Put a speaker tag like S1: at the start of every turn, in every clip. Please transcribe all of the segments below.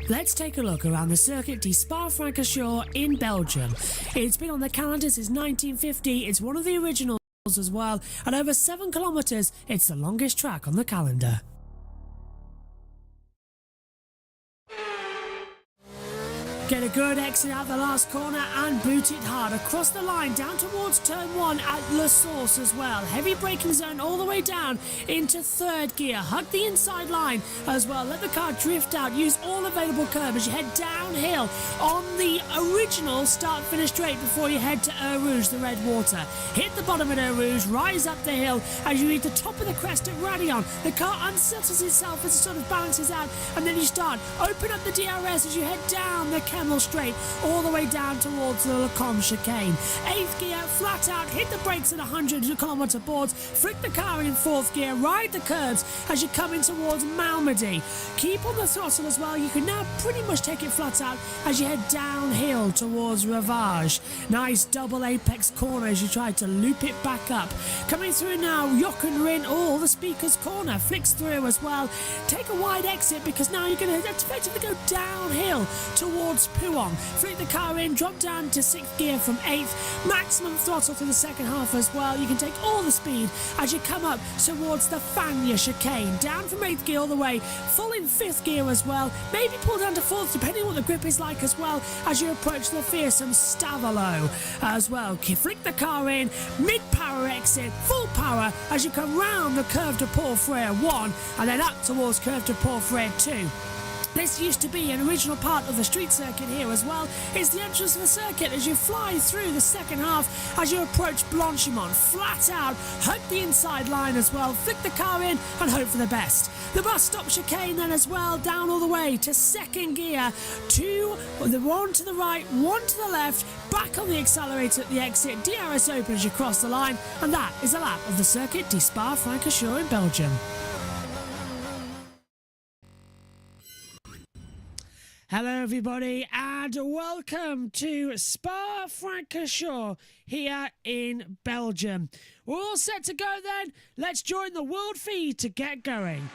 S1: Let's take a look around the Circuit de Spa-Francorchamps in Belgium. It's been on the calendar since 1950, it's one of the originals as well. At over 7 kilometres, it's the longest track on the calendar. Get a good exit out the last corner and boot it hard across the line down towards turn 1 at La Source as well. Heavy braking zone all the way down into third gear. Hug the inside line as well. Let the car drift out. Use all available curb as you head downhill on the original start-finish straight before you head to Eau Rouge, the red water. Hit the bottom at Eau Rouge, rise up the hill as you reach the top of the crest at Raidillon. The car unsettles itself as it sort of balances out, and then you start. Open up the DRS as you head down the Camel Straight all the way down towards the Lacombe chicane. 8th gear, flat out, hit the brakes at 100km boards, flick the car in 4th gear, ride the curves as you come in towards Malmedy. Keep on the throttle as well. You can now pretty much take it flat out as you head downhill towards Ravage. Nice double apex corner as you try to loop it back up. Coming through now, Jochen the Speaker's corner, flicks through as well. Take a wide exit because now you're going to effectively go downhill towards Pouhon. Flick the car in, drop down to 6th gear from 8th. Maximum throttle for the second half as well. You can take all the speed as you come up towards the Fagnes chicane. Down from 8th gear all the way. Full in 5th gear as well. Maybe pull down to 4th depending on what the grip is like as well as you approach the fearsome Stavelot as well. Flick the car in, mid-power exit, full power as you come round the curve to Port Frere 1 and then up towards curve to Port Frere 2. This used to be an original part of the street circuit here as well. It's the entrance of the circuit as you fly through the second half as you approach Blanchimont. Flat out, hug the inside line as well, flick the car in and hope for the best. The bus stop chicane then as well, down all the way to 2nd gear. One to the right, one to the left, back on the accelerator at the exit. DRS open as you cross the line, and that is a lap of the Circuit de Spa-Francorchamps in Belgium. Hello everybody and welcome to Spa-Francorchamps here in Belgium. We're all set to go then. Let's join the world feed to get going.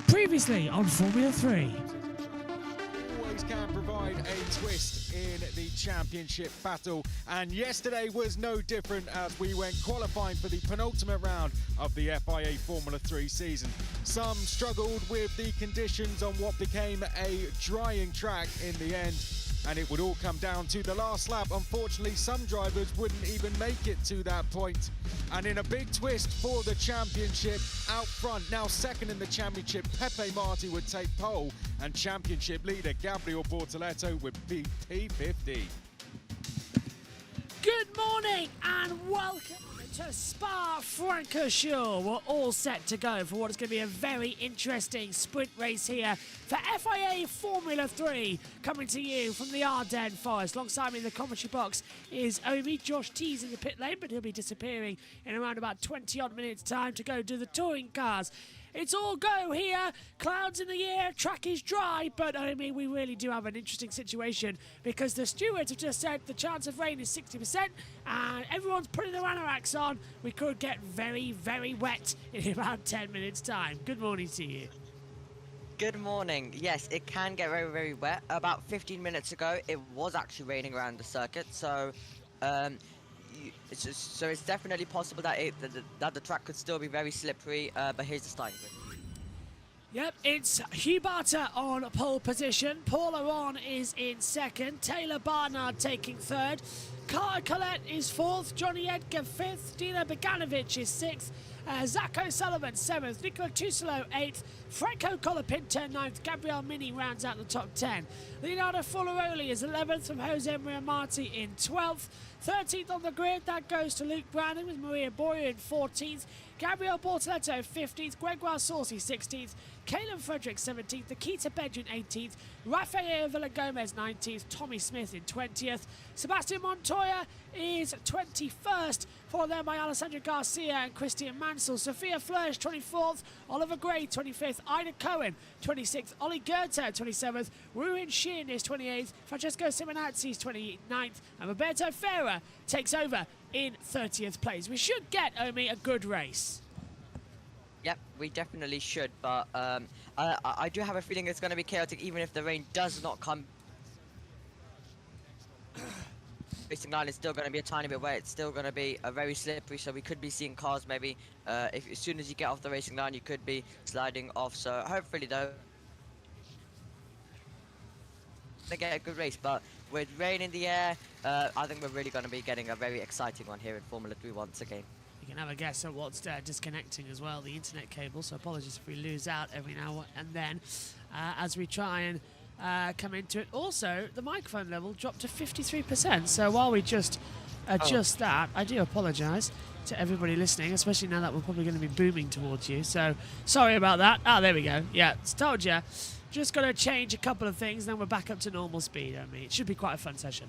S1: Previously on Formula 3.
S2: Always can provide a twist in the championship battle, and yesterday was no different as we went qualifying for the penultimate round of the FIA Formula 3 season. Some struggled with the conditions on what became a drying track in the end, and it would all come down to the last lap. Unfortunately, some drivers wouldn't even make it to that point. And in a big twist for the championship, out front, now second in the championship, Pepe Marti would take pole, and championship leader Gabriel Bortoleto would beat P50.
S1: Good morning and welcome to Spa-Francorchamps. We're all set to go for what is going to be a very interesting sprint race here for FIA Formula 3, coming to you from the Ardennes Forest. Alongside me in the commentary box is Omi. Josh T's in the pit lane, but he'll be disappearing in around about 20-odd minutes' time to go do the touring cars. It's all go here. Clouds in the air, track is dry, but I mean, we really do have an interesting situation because the stewards have just said the chance of rain is 60% and everyone's putting their anoraks on. We could get very, very wet in about 10 minutes' time. Good morning to you.
S3: Good morning. Yes, it can get very, very wet. About 15 minutes ago, it was actually raining around the circuit, so it's definitely possible that the track could still be very slippery, but here's the starting grid.
S1: Yep, it's Hugh Barter on pole position. Paul Aron is in second. Taylor Barnard taking third. Carter Collette is fourth. Johnny Edgar fifth. Dina Beganovic is sixth. Zach O'Sullivan 7th, Nicola Tusolo 8th, Franco Colapinto 9th, Gabriel Mini rounds out the top 10. Leonardo Forlaroli is 11th from Jose Maria Marti in 12th. 13th on the grid, that goes to Luke Brandon with Maria Boyer in 14th. Gabriel Bortoletto 15th, Gregoire Saucy 16th, Caelan Frederick 17th, Nikita Bedrin 18th, Rafael Villagomez 19th, Tommy Smith in 20th, Sebastian Montoya is 21st, followed there by Alessandra Garcia and Christian Mansell, Sophia Fleurs 24th, Oliver Gray 25th, Ida Cohen 26th, Ollie Goethe 27th, Ruin Shin is 28th, Francesco Simonazzi is 29th, and Roberto Ferrer takes over in 30th place. We should get, Omi, a good race.
S3: Yep, we definitely should, but I do have a feeling it's going to be chaotic even if the rain does not come. Racing line is still going to be a tiny bit wet. It's still going to be very slippery, so we could be seeing cars maybe. If as soon as you get off the racing line, you could be sliding off. So hopefully, though, to get a good race. But with rain in the air, I think we're really going to be getting a very exciting one here in Formula 3 once again.
S1: You can have a guess at what's disconnecting as well, the internet cable, so apologies if we lose out every now and then as we try and come into it. Also, the microphone level dropped to 53%, so while we just adjust that, I do apologise to everybody listening, especially now that we're probably going to be booming towards you, so sorry about that. Ah, there we go. Yeah, it's told you. Just got to change a couple of things, then we're back up to normal speed. I mean, it should be quite a fun session.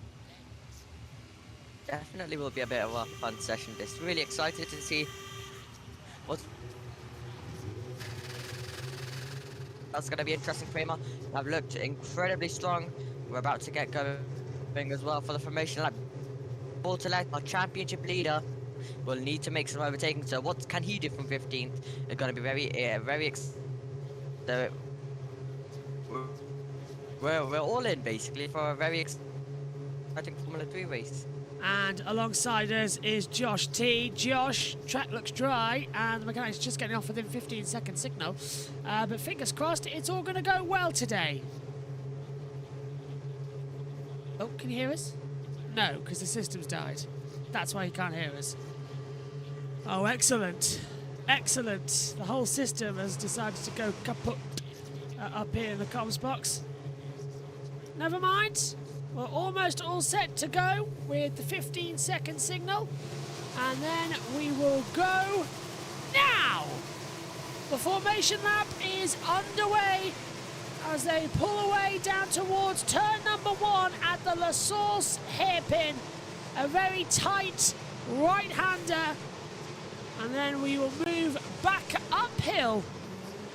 S3: Definitely will be a bit of a fun session. Just really excited to see what's that's going to be interesting. Kramer have looked incredibly strong. We're about to get going as well for the formation lap. Bortoletto, our championship leader, will need to make some overtaking. So what can he do from 15th? It's going to be very we're all in basically for a very exciting Formula 3 race.
S1: And alongside us is Josh T. Josh, track looks dry, and the mechanic's just getting off within 15-second signal. But fingers crossed, it's all going to go well today. Oh, can you hear us? No, because the system's died. That's why you can't hear us. Oh, excellent. Excellent. The whole system has decided to go kaput up here in the comms box. Never mind. We're almost all set to go with the 15-second signal. And then we will go now. The formation lap is underway as they pull away down towards turn number 1 at the La Source hairpin. A very tight right-hander. And then we will move back uphill.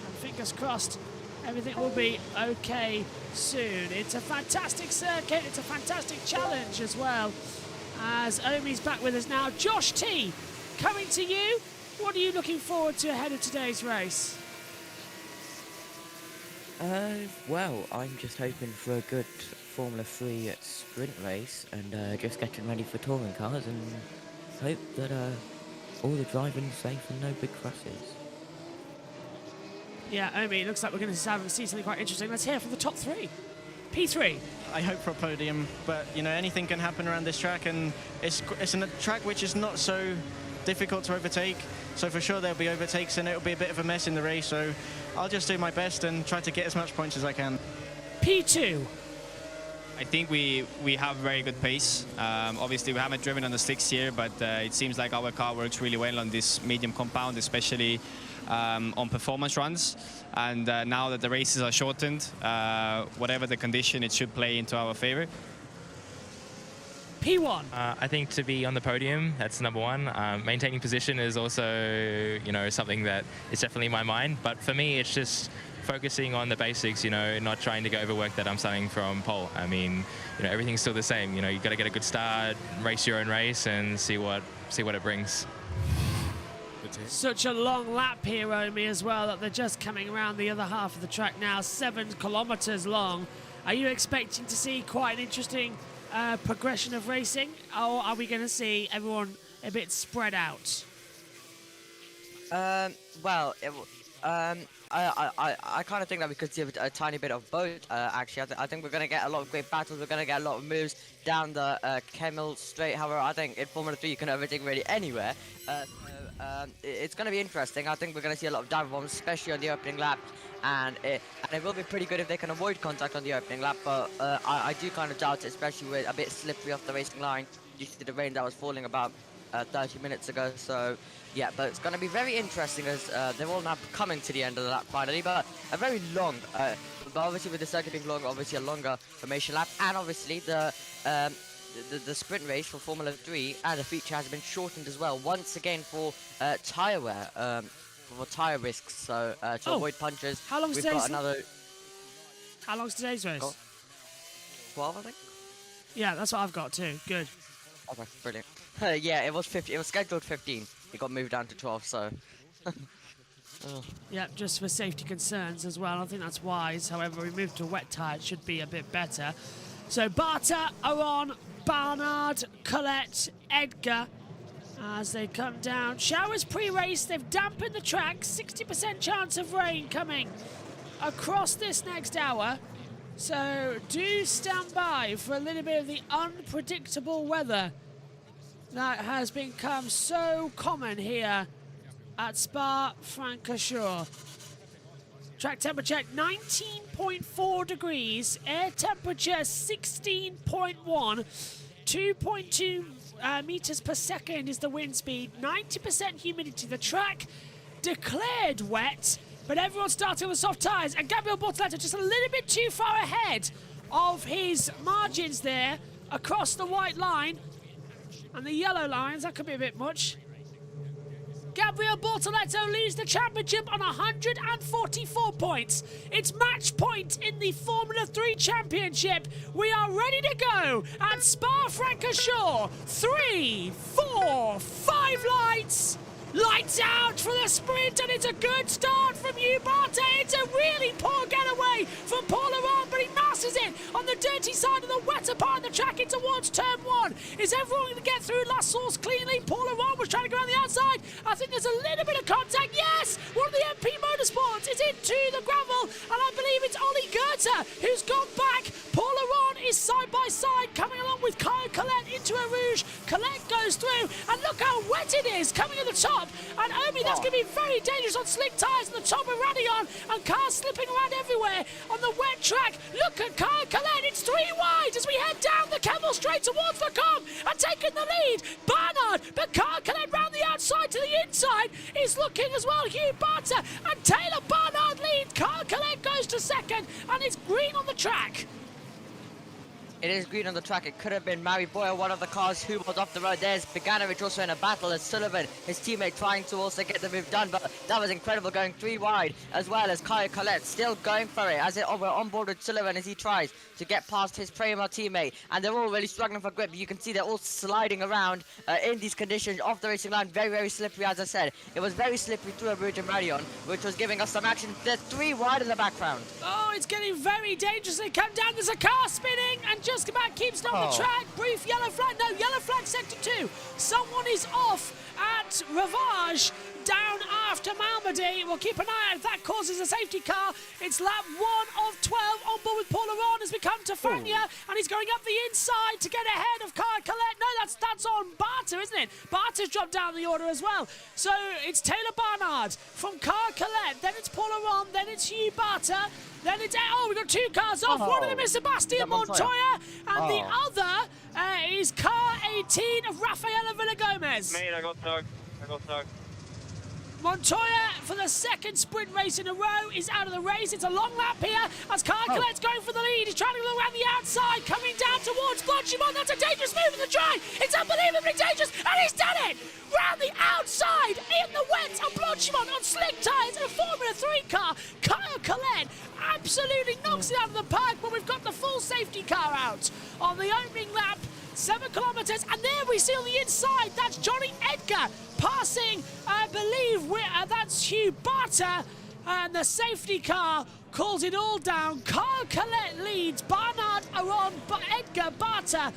S1: And fingers crossed, everything will be okay soon. It's a fantastic circuit. It's a fantastic challenge as well. As Omi's back with us now. Josh T, coming to you. What are you looking forward to ahead of today's race?
S4: Well, I'm just hoping for a good Formula 3 sprint race and just getting ready for touring cars and hope that all the driving's safe and no big crashes.
S1: Yeah, Omi, it looks like we're going to see something quite interesting. Let's hear from the top 3. P3.
S5: I hope for a podium, but you know, anything can happen around this track, and it's a track which is not so difficult to overtake, so for sure there'll be overtakes and it'll be a bit of a mess in the race, so I'll just do my best and try to get as much points as I can.
S1: P2.
S6: I think we have very good pace. Obviously we haven't driven on the slicks here, but it seems like our car works really well on this medium compound, especially on performance runs. And now that the races are shortened, whatever the condition, it should play into our favor.
S1: P1.
S7: I think to be on the podium, that's number one. Maintaining position is also, you know, something that is definitely in my mind. But for me, it's just focusing on the basics, you know, not trying to go overwork that I'm starting from pole. I mean, you know, everything's still the same. You know, you've got to get a good start, race your own race, and see what it brings.
S1: Such a long lap here, Omi, as well, that they're just coming around the other half of the track now, 7 kilometers long. Are you expecting to see quite an interesting progression of racing, or are we going to see everyone a bit spread out?
S3: Well, I kind of think that we could see a tiny bit of both. Actually, I think we're gonna get a lot of great battles. We're gonna get a lot of moves down the Kemmel Straight. However, I think in Formula 3 you can overtake really anywhere. It's gonna be interesting. I think we're gonna see a lot of dive bombs, especially on the opening lap, and it will be pretty good if they can avoid contact on the opening lap. But I do kind of doubt it, especially with a bit slippery off the racing line due to the rain that was falling about 30 minutes ago. So yeah, but it's going to be very interesting as they're all now coming to the end of the lap finally, but a very long, but obviously with the circuit being long, obviously a longer formation lap, and obviously the sprint race for Formula 3 and the feature has been shortened as well, once again for tyre wear, for tyre risks, so to avoid punches.
S1: How long's
S3: we've
S1: today's
S3: got another
S1: How long's today's race?
S3: 12, I think.
S1: Yeah, that's what I've got too. Good.
S3: Okay, brilliant. Yeah, it was 15. It was scheduled 15. It got moved down to 12, so.
S1: Yeah, just for safety concerns as well. I think that's wise. However, we moved to wet tyre. It should be a bit better. So Barta, Aron, Barnard, Colette, Edgar, as they come down. Showers pre-race. They've dampened the track. 60% chance of rain coming across this next hour. So do stand by for a little bit of the unpredictable weather that has become so common here at Spa-Francorchamps. Track temperature 19.4 degrees, air temperature 16.1, 2.2 meters per second is the wind speed, 90% humidity. The track declared wet, but everyone's starting with soft tyres, and Gabriel Bortoleto just a little bit too far ahead of his margins there across the white line. And the yellow lines, that could be a bit much. Gabriel Bortoleto leads the championship on 144 points. It's match point in the Formula 3 Championship. We are ready to go at Spa-Francorchamps. 3, 4, 5 lights. Lights out for the sprint, and it's a good start from you, Barta. It's a really poor getaway from Paul Aron, but he masters it on the dirty side of the wetter part of the track in towards turn 1. Is everyone going to get through La Source cleanly? Paul Aron was trying to go around the outside. I think there's a little bit of contact. Yes! One of the MP Motorsports is into the gravel, and I believe it's Ollie Goethe who's gone back. Paul Aron is side by side, coming along with Kyle Colette into a Rouge. Colette goes through, and look how wet it is coming at the top. And Omi, that's going to be very dangerous on slick tyres on the top of Radeon, and cars slipping around everywhere on the wet track. Look at Kyle Colette, it's 3 wide as we head down the Kemmel Straight towards the Com, and taking the lead, Barnard, but Kyle Colette round the outside to the inside is looking as well. Hugh Barta and Taylor Barnard lead. Kyle Colette goes to second, and it's green on the track.
S3: It is green on the track. It could have been Mary Boyle, one of the cars who was off the road. There's Beganovic also in a battle as Sullivan, his teammate, trying to also get the move done. But that was incredible, going 3 wide, as well as Kyle Colette still going for it. We're on board with Sullivan as he tries to get past his Prema teammate. And they're all really struggling for grip. You can see they're all sliding around in these conditions off the racing line. Very, very slippery, as I said. It was very slippery through a Rouge and Radeon, which was giving us some action. There's 3 wide in the background.
S1: Oh, it's getting very dangerous. They come down. There's a car spinning, and just about keeps on the track. Brief yellow flag. No, yellow flag sector 2. Someone is off at Ravage down after Malmedy. We'll keep an eye out if that causes a safety car. It's lap 1 of 12 on board with Paul Aron as we come to Fania, and he's going up the inside to get ahead of Kyle Colette. No, that's on Barta, isn't it? Barta's dropped down the order as well. So it's Taylor Barnard from Kyle Colette, then it's Paul Aron, then it's Hugh Barta, then it's... Oh, we've got 2 cars off. One of them is Sebastian Montoya, and the other is car 18 of Rafaela Villagomez.
S8: Mate, I got stuck.
S1: Montoya, for the second sprint race in a row, is out of the race. It's a long lap here as Kyle Colette's going for the lead. He's trying to go around the outside, coming down towards Blanchimont. That's a dangerous move in the dry. It's unbelievably dangerous, and he's done it! Round the outside, in the wet, on Blanchimont, on slick tyres, in a Formula 3 car. Kyle Colette absolutely knocks it out of the park, but we've got the full safety car out on the opening lap. 7 kilometres, and there we see on the inside, that's Johnny Edgar passing, I believe, that's Hugh Barta, and the safety car calls it all down. Kyle Colette leads, Barnard, Aron, Edgar, Barta,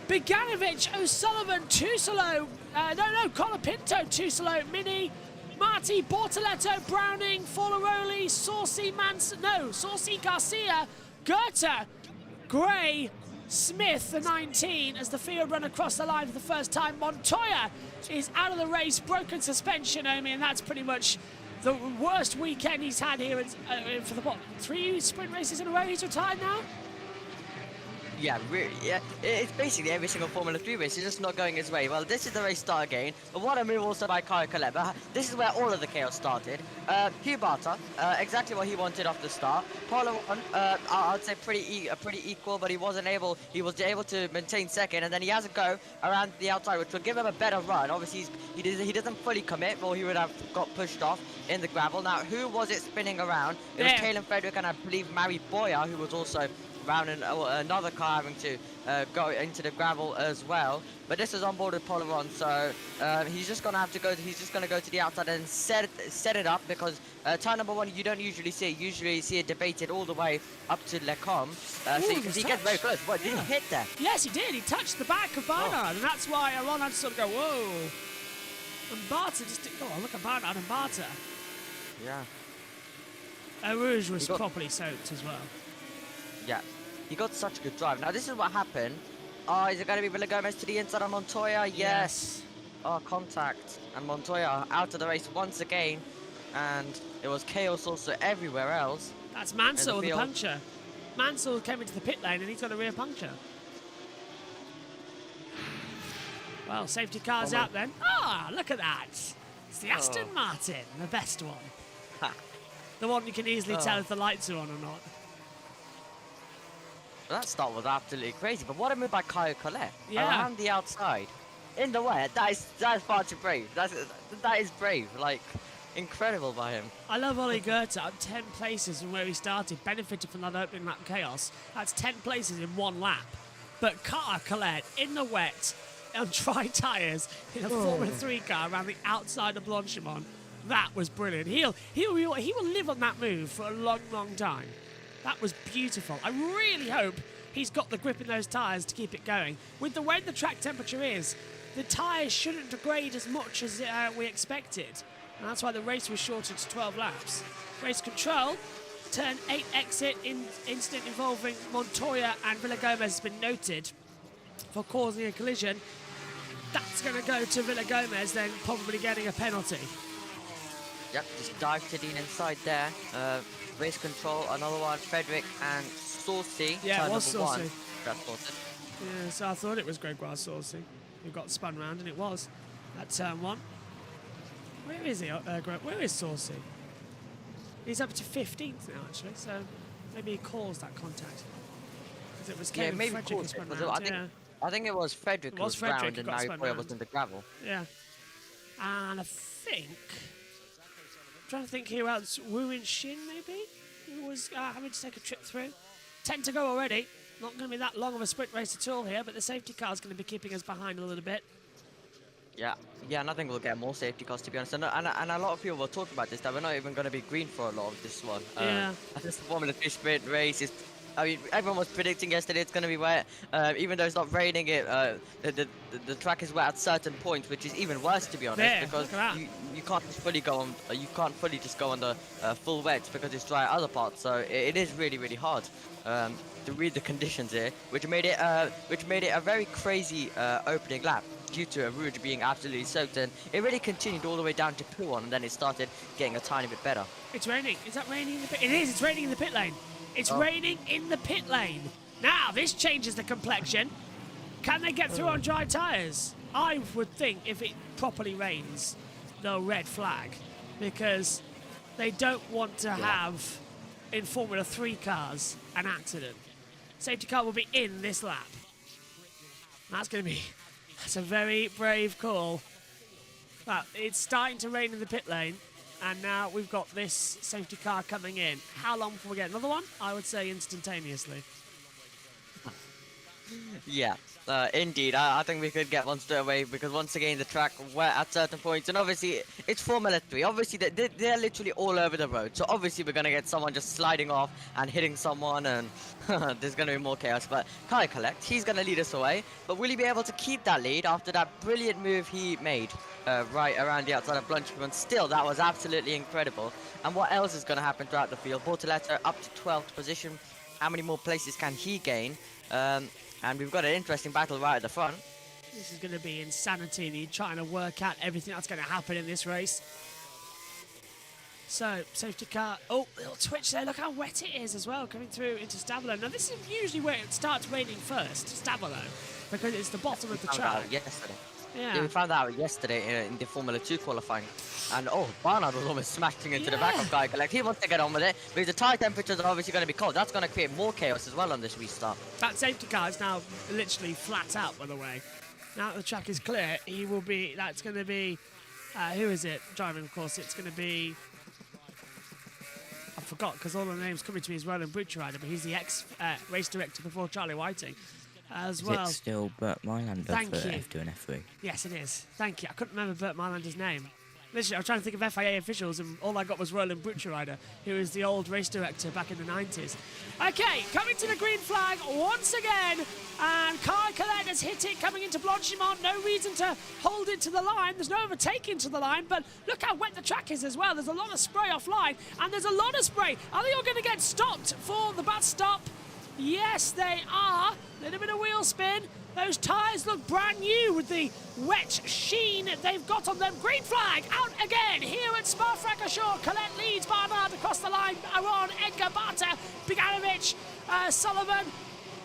S1: Beganovic, O'Sullivan, Tusolo, Colapinto, Tusolo, Mini, Marty, Bortoletto, Browning, Forlaroli, Saucy Garcia, Goethe, Gray, Smith, the 19, as the field run across the line for the first time. Montoya is out of the race, broken suspension, Omi, and that's pretty much the worst weekend he's had here for the, 3 sprint races in a row. He's retired now?
S3: Yeah, really, yeah. It's basically every single Formula 3 race is just not going his way. Well, this is the race start again. But what a move also by Kyle Colette. But this is where all of the chaos started. Hugh Barter, exactly what he wanted off the start. Paulo, I'd say pretty equal, but he was able to maintain second, and then he has a go around the outside, which will give him a better run. Obviously, he doesn't fully commit, or he would have got pushed off in the gravel. Now, who was it spinning around? It was Kalen Frederick and I believe Mary Boyer, who was also around another car having to go into the gravel as well. But this is on board with Polaron, so he's just gonna have to go. He's just gonna go to the outside and set it up, because turn number 1 you don't usually see. Usually you see it debated all the way up to Lecombe. So you can see he gets very close. What, did he hit there?
S1: Yes, he did. He touched the back of Barnard, and that's why Ron had to sort of go, whoa. And Barter just didn't go on. Look at Barnard and Barter.
S3: Yeah.
S1: Rouge was properly soaked as well.
S3: Yeah. He got such a good drive. Now this is what happened. Is it going to be Villagomez to the inside of Montoya? Yes. Oh, contact. And Montoya out of the race once again. And it was chaos also everywhere else.
S1: That's Mansell, the puncture. Mansell came into the pit lane and he's got a rear puncture. Well, safety car's out then. Ah, look at that. It's the Aston Martin, the best one.
S3: Ha.
S1: The one you can easily tell if the lights are on or not.
S3: That start was absolutely crazy, but what a move by Kyle Colette.
S1: Yeah.
S3: Around the outside. In the wet, that is far too brave. That is brave, like, incredible by him.
S1: I love Ollie Goethe. I'm 10 places from where he started, benefited from that opening lap chaos. That's 10 places in 1 lap. But Kyle Colette, in the wet, on dry tyres, in a Formula 3 car around the outside of Blanchimont, that was brilliant. He will live on that move for a long, long time. That was beautiful. I really hope he's got the grip in those tyres to keep it going. With the way the track temperature is, the tyres shouldn't degrade as much as we expected. And that's why the race was shortened to 12 laps. Race control, turn 8 exit incident involving Montoya and Villagomez has been noted for causing a collision. That's going to go to Villagomez, then probably getting a penalty.
S3: Yep, just dive to the inside there. Race control, another one, Frederick and Saucy.
S1: Yeah, it was Saucy.
S3: That's sorted.
S1: Yeah, so I thought it was Gregoire Saucy who got spun round, and it was at turn 1. Where is he? Where is Saucy? He's up to 15th now, actually, so maybe he caused that contact. Because it was Kevin Frederick who spun round.
S3: I think it was Frederick who was round and Mary Boyer was in the gravel.
S1: Yeah. And I think... I'm trying to think who else. Wu In Shin, maybe? Who was having to take a trip through. 10 to go already. Not going to be that long of a sprint race at all here, but the safety car's going to be keeping us behind a little bit.
S3: Yeah, and I think we'll get more safety cars, to be honest. And a lot of people were talking about this, that we're not even going to be green for a lot of this one.
S1: Yeah.
S3: I think the Formula 3 sprint race is... I mean, everyone was predicting yesterday it's going to be wet. Even though it's not raining, the track is wet at certain points, which is even worse, to be honest, because you can't just fully go on. You can't fully just go on the full wet because it's dry at other parts. So it is really, really hard to read the conditions here, which made it a very crazy opening lap due to Rouge being absolutely soaked, and it really continued all the way down to Pouhon, and then it started getting a tiny bit better.
S1: It's raining. Is that raining in the pit? It is. It's raining in the pit lane. It's raining in the pit lane. Now, this changes the complexion. Can they get through on dry tyres? I would think if it properly rains, they'll red flag, because they don't want to have, in Formula 3 cars, an accident. Safety car will be in this lap. That's a very brave call. But it's starting to rain in the pit lane. And now we've got this safety car coming in. How long before we get another one? I would say instantaneously.
S3: Yeah, Indeed, I think we could get one straight away because once again the track wet at certain points, and obviously it's Formula 3. Obviously they're literally all over the road, so obviously we're gonna get someone just sliding off and hitting someone, and there's gonna be more chaos. But Kai Collect, he's gonna lead us away, but will he be able to keep that lead after that brilliant move he made right around the outside of Blunchman? Still, that was absolutely incredible. And what else is gonna happen throughout the field? Bortoleto up to 12th position. How many more places can he gain? And we've got an interesting battle right at the front.
S1: This is going to be insanity, trying to work out everything that's going to happen in this race. So, safety car. Oh, little twitch there. Look how wet it is as well, coming through into Stavolo. Now, this is usually where it starts raining first, Stavolo, because it's the bottom of the track.
S3: Yesterday.
S1: Yeah.
S3: We found that out yesterday in the Formula 2 qualifying. And oh, Barnard was almost smashing into the back of Kai Collect. He wants to get on with it, because the tyre temperatures are obviously going to be cold. That's going to create more chaos as well on this restart.
S1: That safety car is now literally flat out, by the way. Now that the track is clear, he will be, that's going to be, who is it driving, of course? It's going to be, I forgot, because all the names coming to me is Roland Butcherider, but he's the ex-race director before Charlie Whiting as well.
S4: Is it still Bert Mylander
S1: Thank
S4: for
S1: you.
S4: F2 and F3?
S1: Yes, it is. Thank you. I couldn't remember Bert Mylander's name. Literally, I was trying to think of FIA officials, and all I got was Roland Butcherider, who was the old race director back in the 90s. Okay, coming to the green flag once again, and Kai Collect has hit it coming into Blanchimont. No reason to hold it to the line. There's no overtaking to the line, but look how wet the track is as well. There's a lot of spray offline, and there's a lot of spray. Are they all going to get stopped for the bus stop? Yes, they are. Little bit of wheel spin. Those tyres look brand new with the wet sheen they've got on them. Green flag out again here at Spa-Francorchamps. Colette leads Barnard across the line. Aron, Edgar, Barta, Beganovic, Sullivan,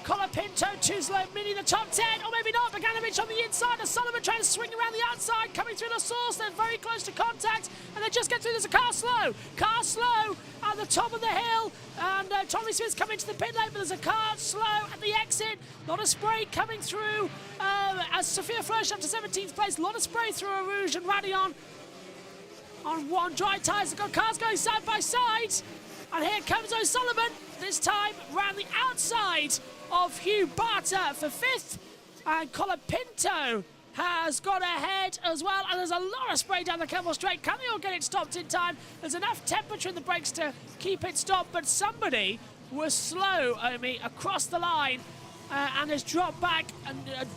S1: Colapinto, Tuzlo, Mini the top 10, or maybe not. Beganovic on the inside, and Sullivan trying to swing around the outside, coming through the source. They're very close to contact, and they just get through. There's a car slow at the top of the hill, and Tommy Smith's coming to the pit lane, but there's a car slow at the exit. A lot of spray coming through as Sophia Flörsch up to 17th place. A lot of spray through Rouge and Radion on dry tyres. They've got cars going side by side, and here comes O'Sullivan, this time round the outside of Hugh Barter for 5th, and Colapinto has got ahead as well, and there's a lot of spray down the Campbell Straight. Can they all get it stopped in time? There's enough temperature in the brakes to keep it stopped, but somebody was slow, Omi, across the line and has dropped back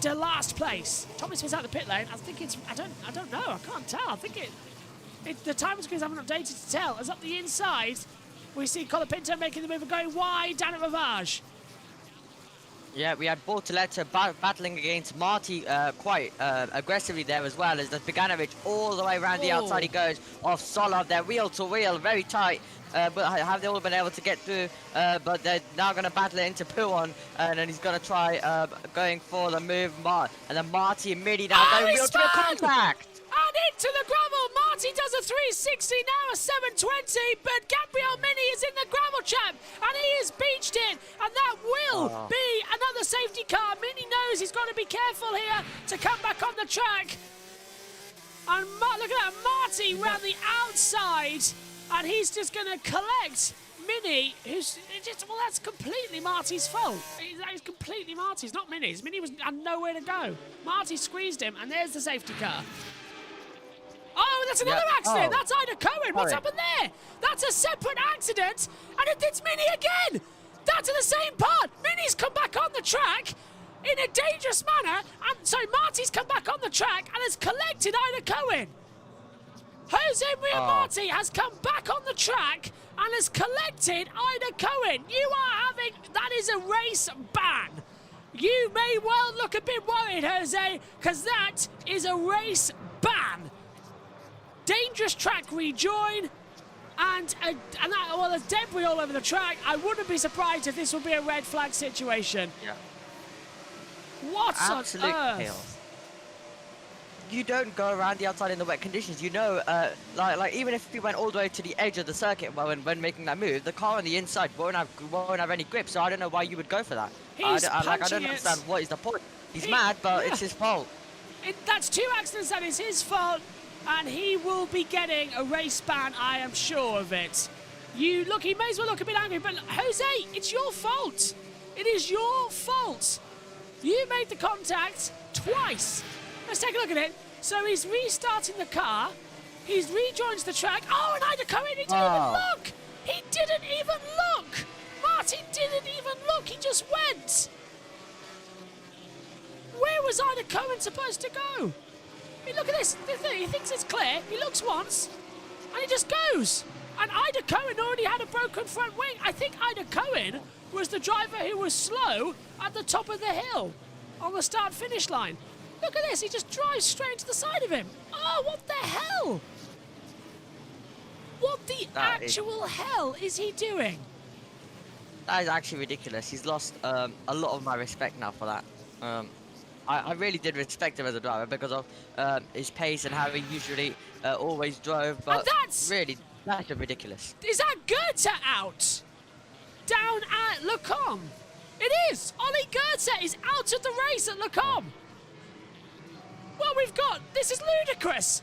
S1: to last place. Tommy Smith's out the pit lane. I think it's, I don't know, I can't tell. I think the time screens haven't updated to tell. As up the inside, we see Colapinto making the move and going wide down at Ravage.
S3: Yeah, we had Bortoleto battling against Marty quite aggressively there as well, as the Beganovic all the way around the outside he goes off Solov. They're wheel to wheel, very tight. But have they all been able to get through? But they're now going to battle it into Puon, and then he's going to try going for the move. And then Marty and Midi now going wheel to contact.
S1: And into the gravel. Marty does a 360, now a 720, but Gabriel Mini is in the gravel trap, and he is beached in, and that will be another safety car. Mini knows he's got to be careful here to come back on the track. And look at that, Marty round the outside, and he's just going to collect Mini, who's just, well, that's completely Marty's fault. That is completely Marty's, not Mini's. Mini had nowhere to go. Marty squeezed him, and there's the safety car. Oh, that's another accident. That's Ida Cohen. What's happened there? That's a separate accident, and it's Mini again. That's in the same part. Mini's come back on the track in a dangerous manner, and sorry, Marty's come back on the track and has collected Ida Cohen. Jose Maria Marty has come back on the track and has collected Ida Cohen. You are having, that is a race ban. You may well look a bit worried, Jose, because that is a race ban. Dangerous track rejoin, and there's debris all over the track. I wouldn't be surprised if this would be a red flag situation.
S3: Yeah.
S1: What on
S3: Absolute
S1: earth?
S3: chaos. You don't go around the outside in the wet conditions. You know, like even if we went all the way to the edge of the circuit when making that move, the car on the inside won't have any grip. So I don't know why you would go for that. I don't understand what is the point. He's mad, but it's his fault.
S1: That's 2 accidents. That is his fault. And he will be getting a race ban, I am sure of it. He may as well look a bit angry, but Jose, it's your fault. It is your fault. You made the contact twice. Let's take a look at it. So he's restarting the car. He's rejoins the track. Oh, and Ida Cohen, he didn't even look. He didn't even look. Martin didn't even look. He just went. Where was Ida Cohen supposed to go? I mean, look at this. He thinks it's clear. He looks once, and he just goes. And Ida Cohen already had a broken front wing. I think Ida Cohen was the driver who was slow at the top of the hill on the start-finish line. Look at this. He just drives straight into the side of him. Oh, what the hell? What the actual hell is he doing?
S3: That is actually ridiculous. He's lost a lot of my respect now for that. I really did respect him as a driver because of his pace and how he usually always drove. But really, that's ridiculous.
S1: Is that Goethe out? Down at Le Combe. It is. Ollie Goethe is out of the race at Le Combe. Well, this is ludicrous.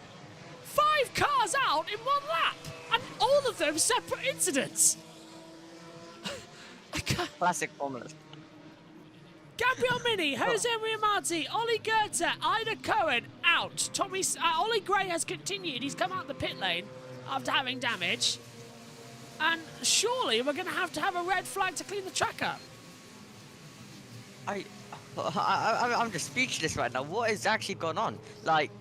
S1: 5 cars out in 1 lap, and all of them separate incidents.
S3: Classic formulas.
S1: Gabriel Mini, Jose Maria Marti, Ollie Goethe, Ida Cohen out. Ollie Gray has continued. He's come out the pit lane after having damage. And surely we're going to have a red flag to clean the track up.
S3: I'm just speechless right now. What is actually going on? Like,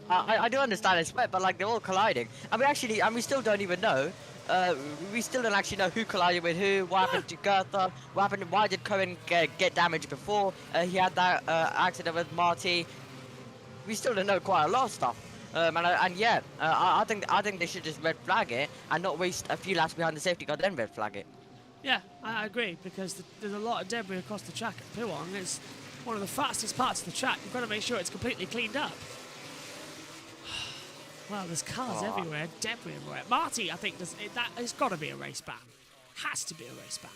S3: I do understand it's wet, but like they're all colliding, and we still don't even know. We still don't actually know who collided with who. What happened to Goethe? What happened? Why did Cohen get damaged before he had that accident with Marty? We still don't know quite a lot of stuff. I think they should just red flag it and not waste a few laps behind the safety car, then red flag it.
S1: Yeah, I agree, because there's a lot of debris across the track at Puwong. It's one of the fastest parts of the track. You've got to make sure it's completely cleaned up. Well, there's cars everywhere, debris everywhere. Marty, I think, it's got to be a race ban. Has to be a race ban.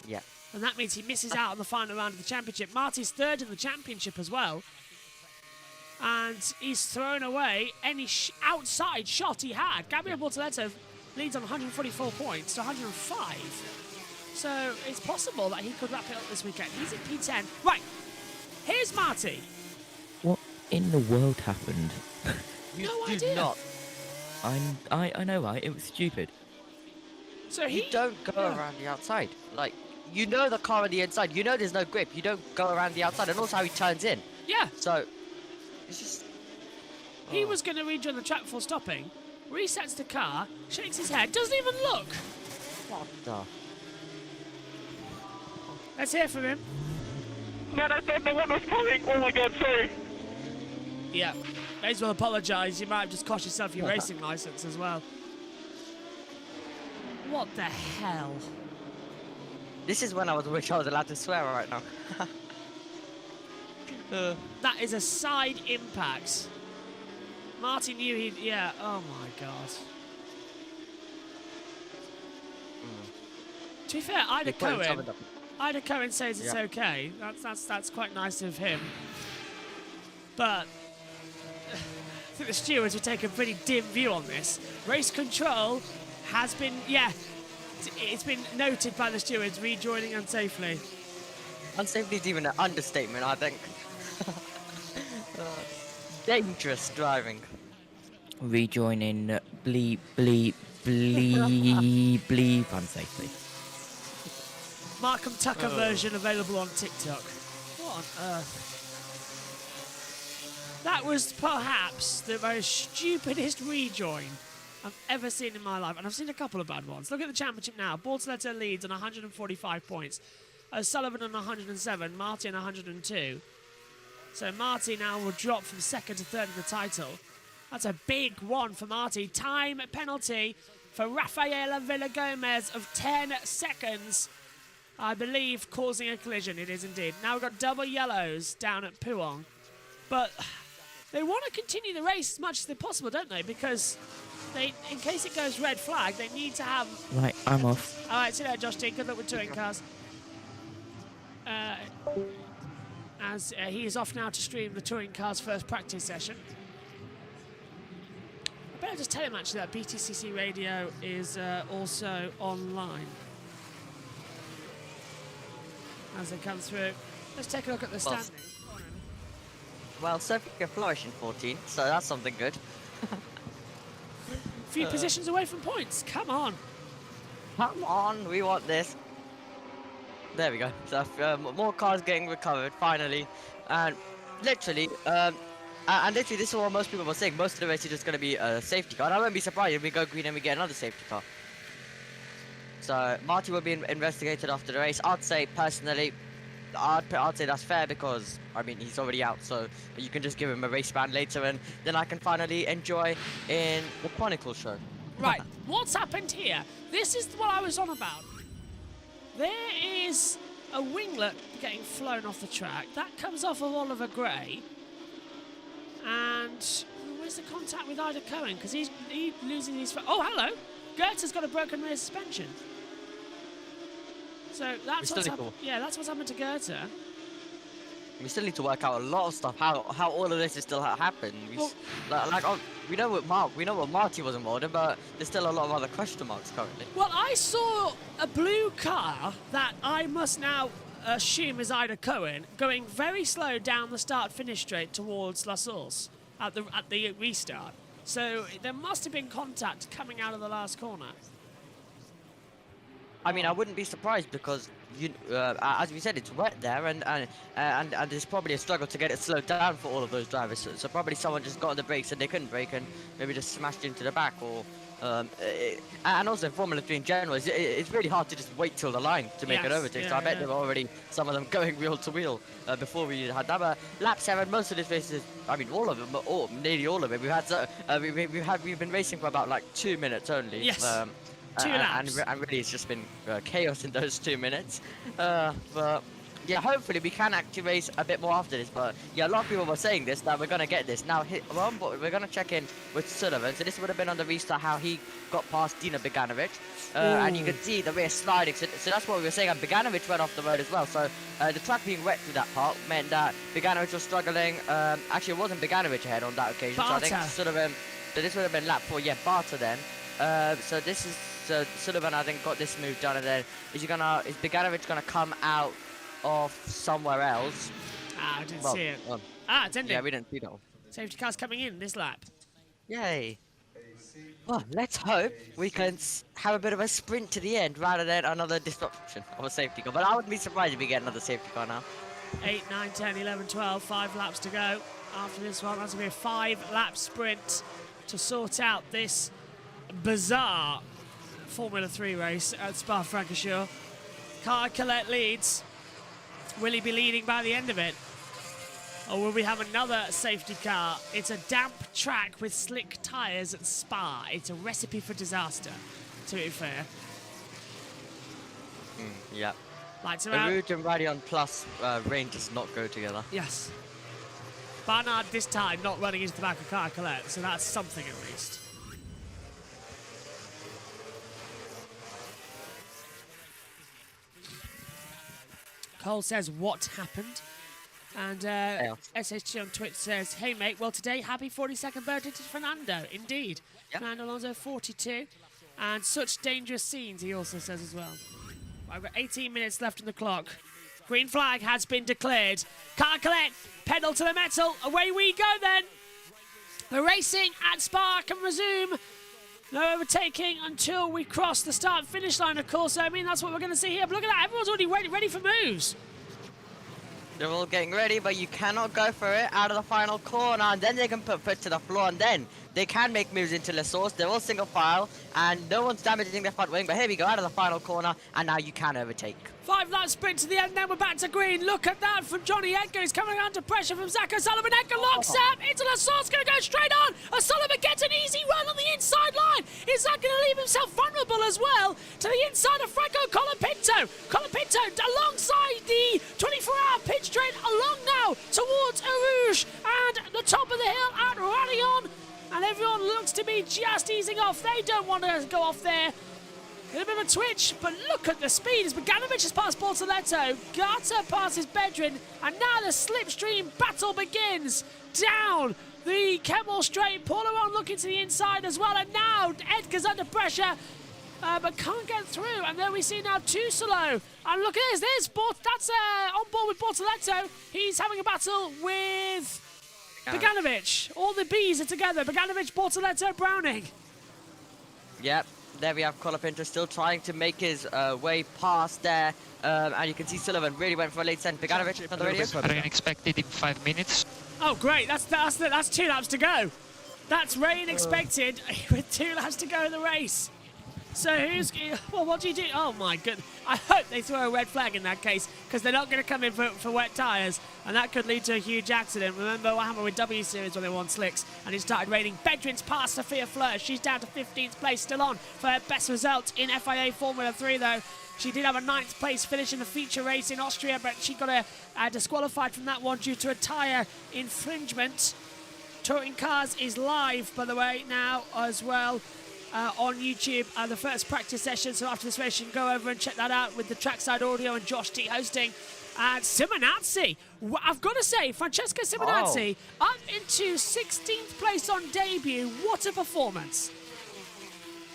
S3: Yeah.
S1: And that means he misses out on the final round of the championship. Marty's third in the championship as well. And he's thrown away any outside shot he had. Gabriel Bortoleto leads on 144 points to 105. So it's possible that he could wrap it up this weekend. He's in P10. Right, here's Marty.
S4: What in the world happened?
S1: No
S3: do
S1: idea.
S3: Not.
S4: I know, right? It was stupid.
S1: So
S3: You don't go around the outside. Like, you know the car on the inside. You know there's no grip. You don't go around the outside. And also how he turns in.
S1: Yeah.
S3: So, it's just...
S1: He was going to rejoin the track before stopping, resets the car, shakes his head, doesn't even look.
S3: What the...
S1: Let's hear from him.
S8: Man, I don't know what was coming. Oh my god, sorry.
S1: Yeah, may as well apologise. You might have just cost yourself your racing licence as well. What the hell?
S3: This is when I wish I was allowed to swear right now.
S1: That is a side impact. Martin knew he'd... Yeah, oh my god. To be fair, Ida Cohen says it's okay. That's quite nice of him. But I think the stewards will take a pretty dim view on this. Race control has been, it's been noted by the stewards rejoining unsafely.
S3: Unsafely is even an understatement, I think. Dangerous driving.
S4: Rejoining bleep unsafely.
S1: Markham Tucker version available on TikTok. What on earth? That was perhaps the most stupidest rejoin I've ever seen in my life, and I've seen a couple of bad ones. Look at the championship now. Bortoleto leads on 145 points. Sullivan on 107, Marty on 102. So Marty now will drop from second to third in the title. That's a big one for Marty. Time penalty for Rafaela Villagomez of 10 seconds. I believe causing a collision. It is indeed. Now we've got double yellows down at Puwong. But they want to continue the race as much as they possible, don't they? Because in case it goes red flag, they need to have...
S4: Right, I'm off.
S1: All right, see you later, Josh T. Good luck with touring cars. As he is off now to stream the touring cars first practice session. I better just tell him actually that BTCC Radio is also online. as they come through. Let's take a look at the
S3: Well,
S1: standings.
S3: Well, Sophie can flourish in 14, so that's something good.
S1: A few positions away from points. Come on.
S3: Come on, we want this. There we go. So more cars getting recovered finally, and literally, this is what most people were saying. Most of the race is just going to be a safety car. And I won't be surprised if we go green and we get another safety car. So Marty will be investigated after the race. I'd say personally, I'd say that's fair because I mean he's already out, so you can just give him a race ban later, and then I can finally enjoy in the Chronicle show.
S1: Right, what's happened here? This is what I was on about. There is a winglet getting flown off the track. That comes off of Oliver Gray. And where's the contact with Ida Cohen? Because he's losing his... Oh, hello! Goethe's got a broken rear suspension. So that's what's happened. Yeah, that's what's happened to Goethe.
S3: We still need to work out a lot of stuff. How all of this is still happened. We know what Marty was involved in, but there's still a lot of other question marks currently.
S1: Well, I saw a blue car that I must now assume is Ida Cohen going very slow down the start-finish straight towards La Source at the restart. So there must have been contact coming out of the last corner.
S3: I mean, I wouldn't be surprised because as we said, it's wet there, and there's probably a struggle to get it slowed down for all of those drivers. So probably someone just got on the brakes and they couldn't brake and maybe just smashed into the back, or and also in Formula 3 in general, it's really hard to just wait till the line to make an overtake. So I bet there were already some of them going wheel to wheel before we had that. But lap 7, most of these races, I mean, all of them, nearly all of it. We've been racing for about like 2 minutes only.
S1: Yes. 2 laps.
S3: And really it's just been chaos in those 2 minutes. But yeah, hopefully we can actually race a bit more after this. But yeah, a lot of people were saying this, that we're going to get this. Now, we're going to check in with Sullivan. So this would have been on the restart how he got past Dino Beganovic. And you can see the rear sliding. So that's what we were saying. And Beganovic went off the road as well. So the track being wet through that part meant that Beganovic was struggling. Actually, it wasn't Beganovic ahead on that occasion.
S1: Barter.
S3: So I think Sullivan... So this would have been lap 4. Yeah, Barter then. So this is... So Sullivan, I think, got this move done, and then is Beganovic gonna come out of somewhere else?
S1: I didn't see it. It's ending.
S3: Yeah, we didn't see that one.
S1: Safety car's coming in this lap.
S3: Yay. Well, let's hope we can have a bit of a sprint to the end rather than another disruption of a safety car. But I wouldn't be surprised if we get another safety car now.
S1: 8, 9, 10, 11, 12, 5 laps to go. After this one, that's going to be a 5-lap sprint to sort out this bizarre Formula 3 race at Spa-Francorchamps. Car Colette leads. Will he be leading by the end of it? Or will we have another safety car? It's a damp track with slick tyres at Spa. It's a recipe for disaster, to be fair.
S3: Yeah.
S1: Lights are
S3: The
S1: out.
S3: Rouge and Radeon Plus rain does not go together.
S1: Yes. Barnard this time not running into the back of Car Colette, so that's something at least. Cole says, what happened? And SHG on Twitch says, hey mate, well today, happy 42nd birthday to Fernando. Indeed.
S3: Yep.
S1: Fernando Alonso, 42. And such dangerous scenes, he also says as well. I've got 18 minutes left on the clock. Green flag has been declared. Car Colette, pedal to the metal. Away we go then. The racing at Spa can resume. No overtaking until we cross the start-finish line, of course. I mean, that's what we're going to see here. But look at that. Everyone's already ready for moves.
S3: They're all getting ready, but you cannot go for it out of the final corner, and then they can put foot to the floor, and then they can make moves into La Source. They're all single file, and no one's damaging their front wing, but here we go, out of the final corner, and now you can overtake.
S1: 5-lap sprint to the end, then we're back to green. Look at that from Johnny Edgar. He's coming under pressure from Zach O'Sullivan. Edgar locks up into La Source, going to go straight on. O'Sullivan gets an easy run on the inside line. Is Zach going to leave himself vulnerable as well to the inside of Franco Colapinto? Colapinto alongside the 24-hour pit straight, along now towards Eau Rouge and the top of the hill at Radeon. And everyone looks to be just easing off. They don't want to go off there. A little bit of a twitch, but look at the speed as Beganovic has passed Bortoletto. Gata passes Bedrin, and now the slipstream battle begins. Down the Kemmel straight, Paul Aron looking to the inside as well, and now Edgar's under pressure. but can't get through. And then we see now Tusolo. And look at this. That's on board with Bortoletto. He's having a battle with Beganovic. All the Bs are together. Beganovic, Bortoletto, Browning.
S3: Yep, there we have Colapinto still trying to make his way past there. And you can see Sullivan really went for a late send. Beganovic on the radio.
S9: Rain expected in 5 minutes.
S1: Oh, great. That's 2 laps to go. That's rain expected with 2 laps to go in the race. So what do you do? Oh my goodness. I hope they throw a red flag in that case, because they're not going to come in for wet tyres, and that could lead to a huge accident. Remember what happened with W Series when they were on slicks and it started raining. Bedrin's past Sophia Fleur. She's down to 15th place, still on for her best result in FIA Formula 3 though. She did have a 9th place finish in the feature race in Austria, but she got disqualified from that one due to a tyre infringement. Touring Cars is live, by the way, now as well on YouTube. The first practice session, so after this race you can go over and check that out with the trackside audio and Josh T hosting. And Simonazzi, I've got to say, Francesca Simonazzi up into 16th place on debut. What a performance.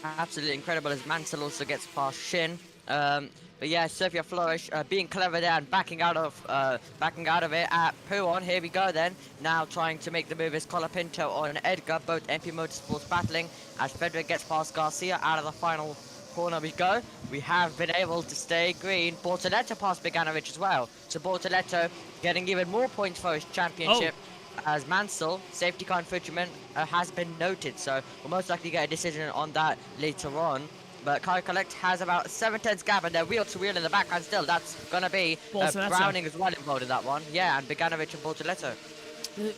S3: Absolutely incredible as Mansell also gets past Shin. But yeah, Sophia Flourish being clever there and backing out of it at Puon. Here we go then. Now trying to make the move is Colapinto on Edgar. Both MP Motorsports battling as Frederick gets past Garcia. Out of the final corner we go. We have been able to stay green. Bortoletto past Beganovic as well. So Bortoletto getting even more points for his championship. As Mansell, safety car infringement has been noted. So we'll most likely get a decision on that later on. But Car Collect has about 7/10 gap, and they're wheel to wheel in the background still. That's going to be Browning as well involved in that one. Yeah, and Beganovic and Bortoletto.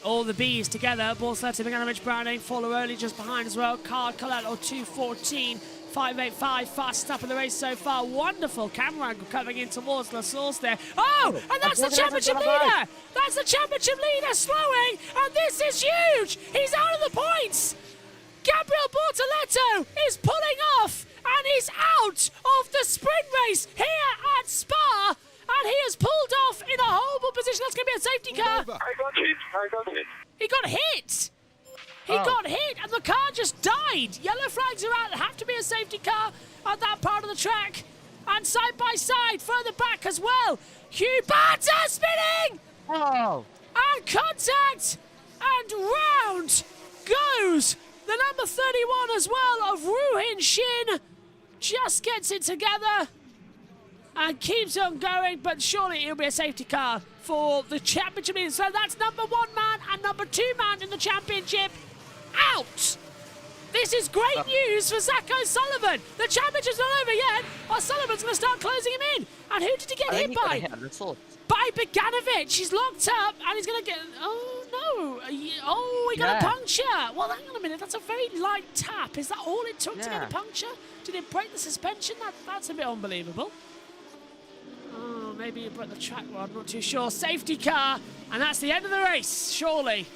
S1: All the Bs together. Bortoletto, Beganovic, Browning, Follow just behind as well. Car Collect 2:14, 5:85, fastest up in the race so far. Wonderful camera angle coming in towards La Source there. Oh, and that's the championship leader. That's the championship leader slowing, and this is huge. He's out of the points. Gabriel Bortoletto is pulling off, and he's out of the sprint race here at Spa, and he has pulled off in a horrible position. That's going to be a safety car.
S8: I got it.
S1: He got hit. He got hit, and the car just died. Yellow flags are out. There have to be a safety car at that part of the track. And side by side, further back as well, Hugh Barter spinning.
S3: Oh.
S1: And contact, and round goes the number 31 as well of Woo-Hin Shin. Just gets it together and keeps on going, but surely it'll be a safety car for the championship. So that's number 1 man and number 2 man in the championship out. This is great news for Zach O'Sullivan. The championship's not over yet. O'Sullivan's going to start closing him in. And who did he get hit by? By Beganovic. He's locked up and he's going to get... Oh, no. Oh, he got a puncture. Well, hang on a minute. That's a very light tap. Is that all it took to get a puncture? Did it break the suspension? That's a bit unbelievable. Oh, maybe it broke the track rod. I'm not too sure. Safety car. And that's the end of the race, surely.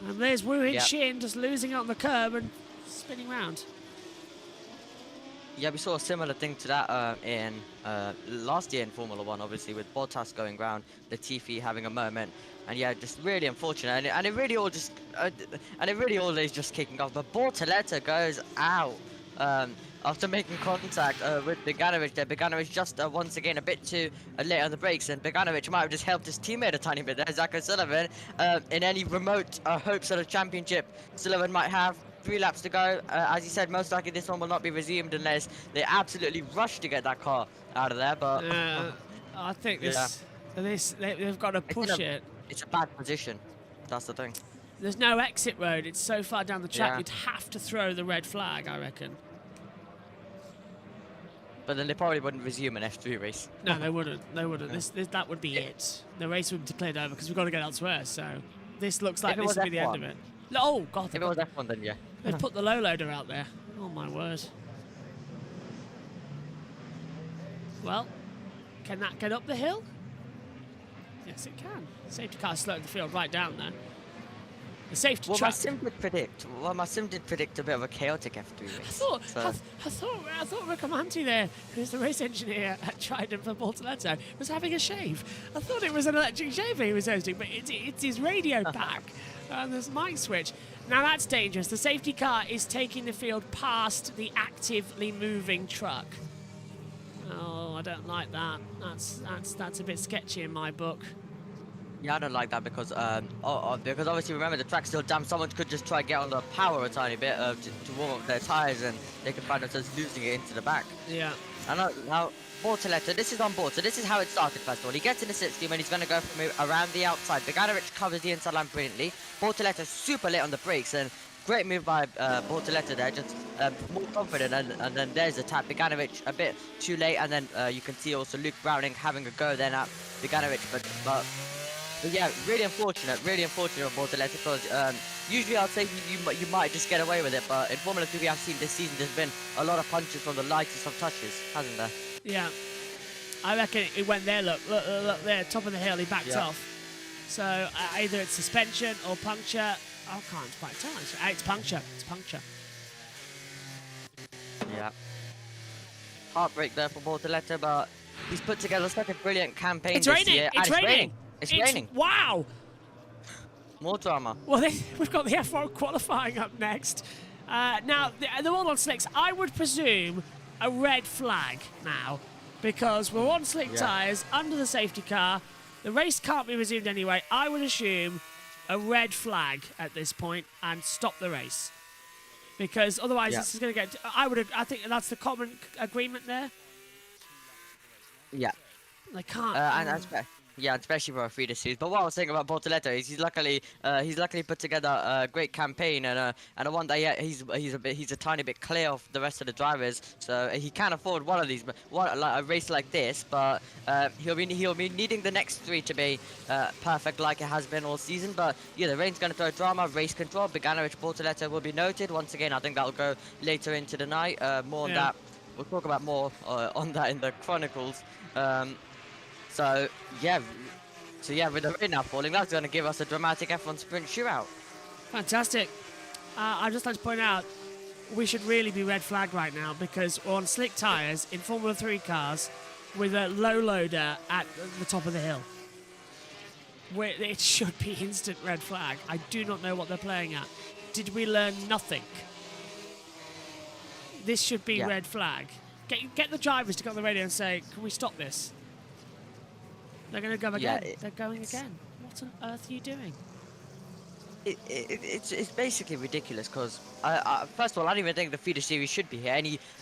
S1: And there's Woo-Hin Shin just losing it on the curb and spinning round.
S3: Yeah, we saw a similar thing to that in last year in Formula 1, obviously, with Bottas going round, Latifi having a moment, and yeah, just really unfortunate, and it really all just, is just kicking off. But Bortoletto goes out after making contact with Beganovic there. Beganovic just once again a bit too late on the brakes, and Beganovic might have just helped his teammate a tiny bit there, Zach O'Sullivan. In any remote hopes of the championship, Sullivan might have 3 laps to go. As you said, most likely this one will not be resumed unless they absolutely rush to get that car out of there. But
S1: I think they've got to push it.
S3: It's a bad position. That's the thing.
S1: There's no exit road. It's so far down the track. You'd have to throw the red flag, I reckon.
S3: But then they probably wouldn't resume an F3 race.
S1: No, they wouldn't. They wouldn't. That would be it. The race would be declared over because we've got to get elsewhere. So this looks like this would be the end of it. Oh, God.
S3: If it was F1, then yeah.
S1: They've put the low loader out there. Oh, my word. Well, can that get up the hill? Yes, it can. Safety car slowed the field right down there. The safety
S3: Well,
S1: trap.
S3: my sim did predict a bit of a chaotic F3 race.
S1: I thought Riccamanti there, who's the race engineer at Trident for Bortoletto, was having a shave. I thought it was an electric shave he was hosting, but it's his radio pack and this mic switch. Now that's dangerous. The safety car is taking the field past the actively moving truck. Oh, I don't like that. That's a bit sketchy in my book.
S3: Yeah, I don't like that because because obviously remember the track's still damp. Someone could just try to get on the power a tiny bit to warm up their tires, and they could find themselves losing it into the back.
S1: Yeah.
S3: I know now. Bortoletto, this is on board, so this is how it started first of all. He gets in the slipstream and he's going to go from around the outside. Beganovic covers the inside line brilliantly. Bortoletto super late on the brakes, and great move by Bortoletto there, just more confident, and then there's a tap. Beganovic a bit too late, and then you can see also Luke Browning having a go then at Beganovic, but yeah, really unfortunate of Bortoletto, because usually I'd say you might just get away with it, but in Formula 3 we have seen this season there's been a lot of punches from the lightest of touches, hasn't there?
S1: Yeah, I reckon it went there. Look there, top of the hill. He backed off. So either it's suspension or puncture. I can't quite tell. It's puncture. It's puncture.
S3: Yeah. Heartbreak there for Bortoletto, but he's put together such a brilliant campaign
S1: It's
S3: this
S1: raining.
S3: year.
S1: It's raining.
S3: It's raining.
S1: Wow.
S3: More drama.
S1: Well, we've got the F1 qualifying up next. Now, the one on slicks, I would presume a red flag now, because we're on slick tyres, under the safety car. The race can't be resumed anyway. I would assume a red flag at this point and stop the race, because otherwise this is going to get. I think that's the common agreement there.
S3: Yeah.
S1: They can't.
S3: Yeah, especially for a feeder series. But what I was saying about Bortoletto is he's luckily put together a great campaign and a one that he's a tiny bit clear of the rest of the drivers, so he can afford one of these, but a race like this. But he'll be needing the next three to be perfect like it has been all season. But yeah, the rain's going to throw drama. Race control, Beganovic, Bortoletto will be noted once again. I think that'll go later into the night. More on that. We'll talk about more on that in the chronicles. So yeah, with the rain now falling, that's going to give us a dramatic F1 sprint shootout.
S1: Fantastic. I'd just like to point out, we should really be red flag right now, because we're on slick tyres in Formula 3 cars with a low loader at the top of the hill. It should be instant red flag. I do not know what they're playing at. Did we learn nothing? This should be red flag. Get the drivers to go on the radio and say, can we stop this? They're going to go again. They're going again. What on earth are you doing?
S3: It's basically ridiculous, because first of all, I don't even think the feeder series should be here.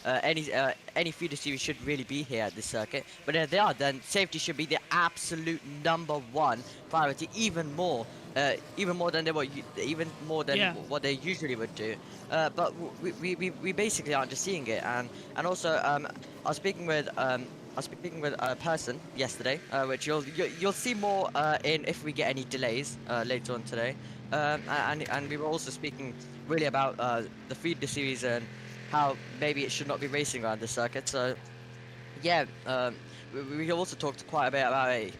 S3: Any feeder series should really be here at this circuit. But if they are, then safety should be the absolute #1 priority, even more than what they usually would do. But we basically aren't just seeing it, and also I was speaking with a person yesterday, which you'll see more in if we get any delays later on today. And we were also speaking really about the feeder series and how maybe it should not be racing around the circuit. So yeah, we also talked quite a bit about it.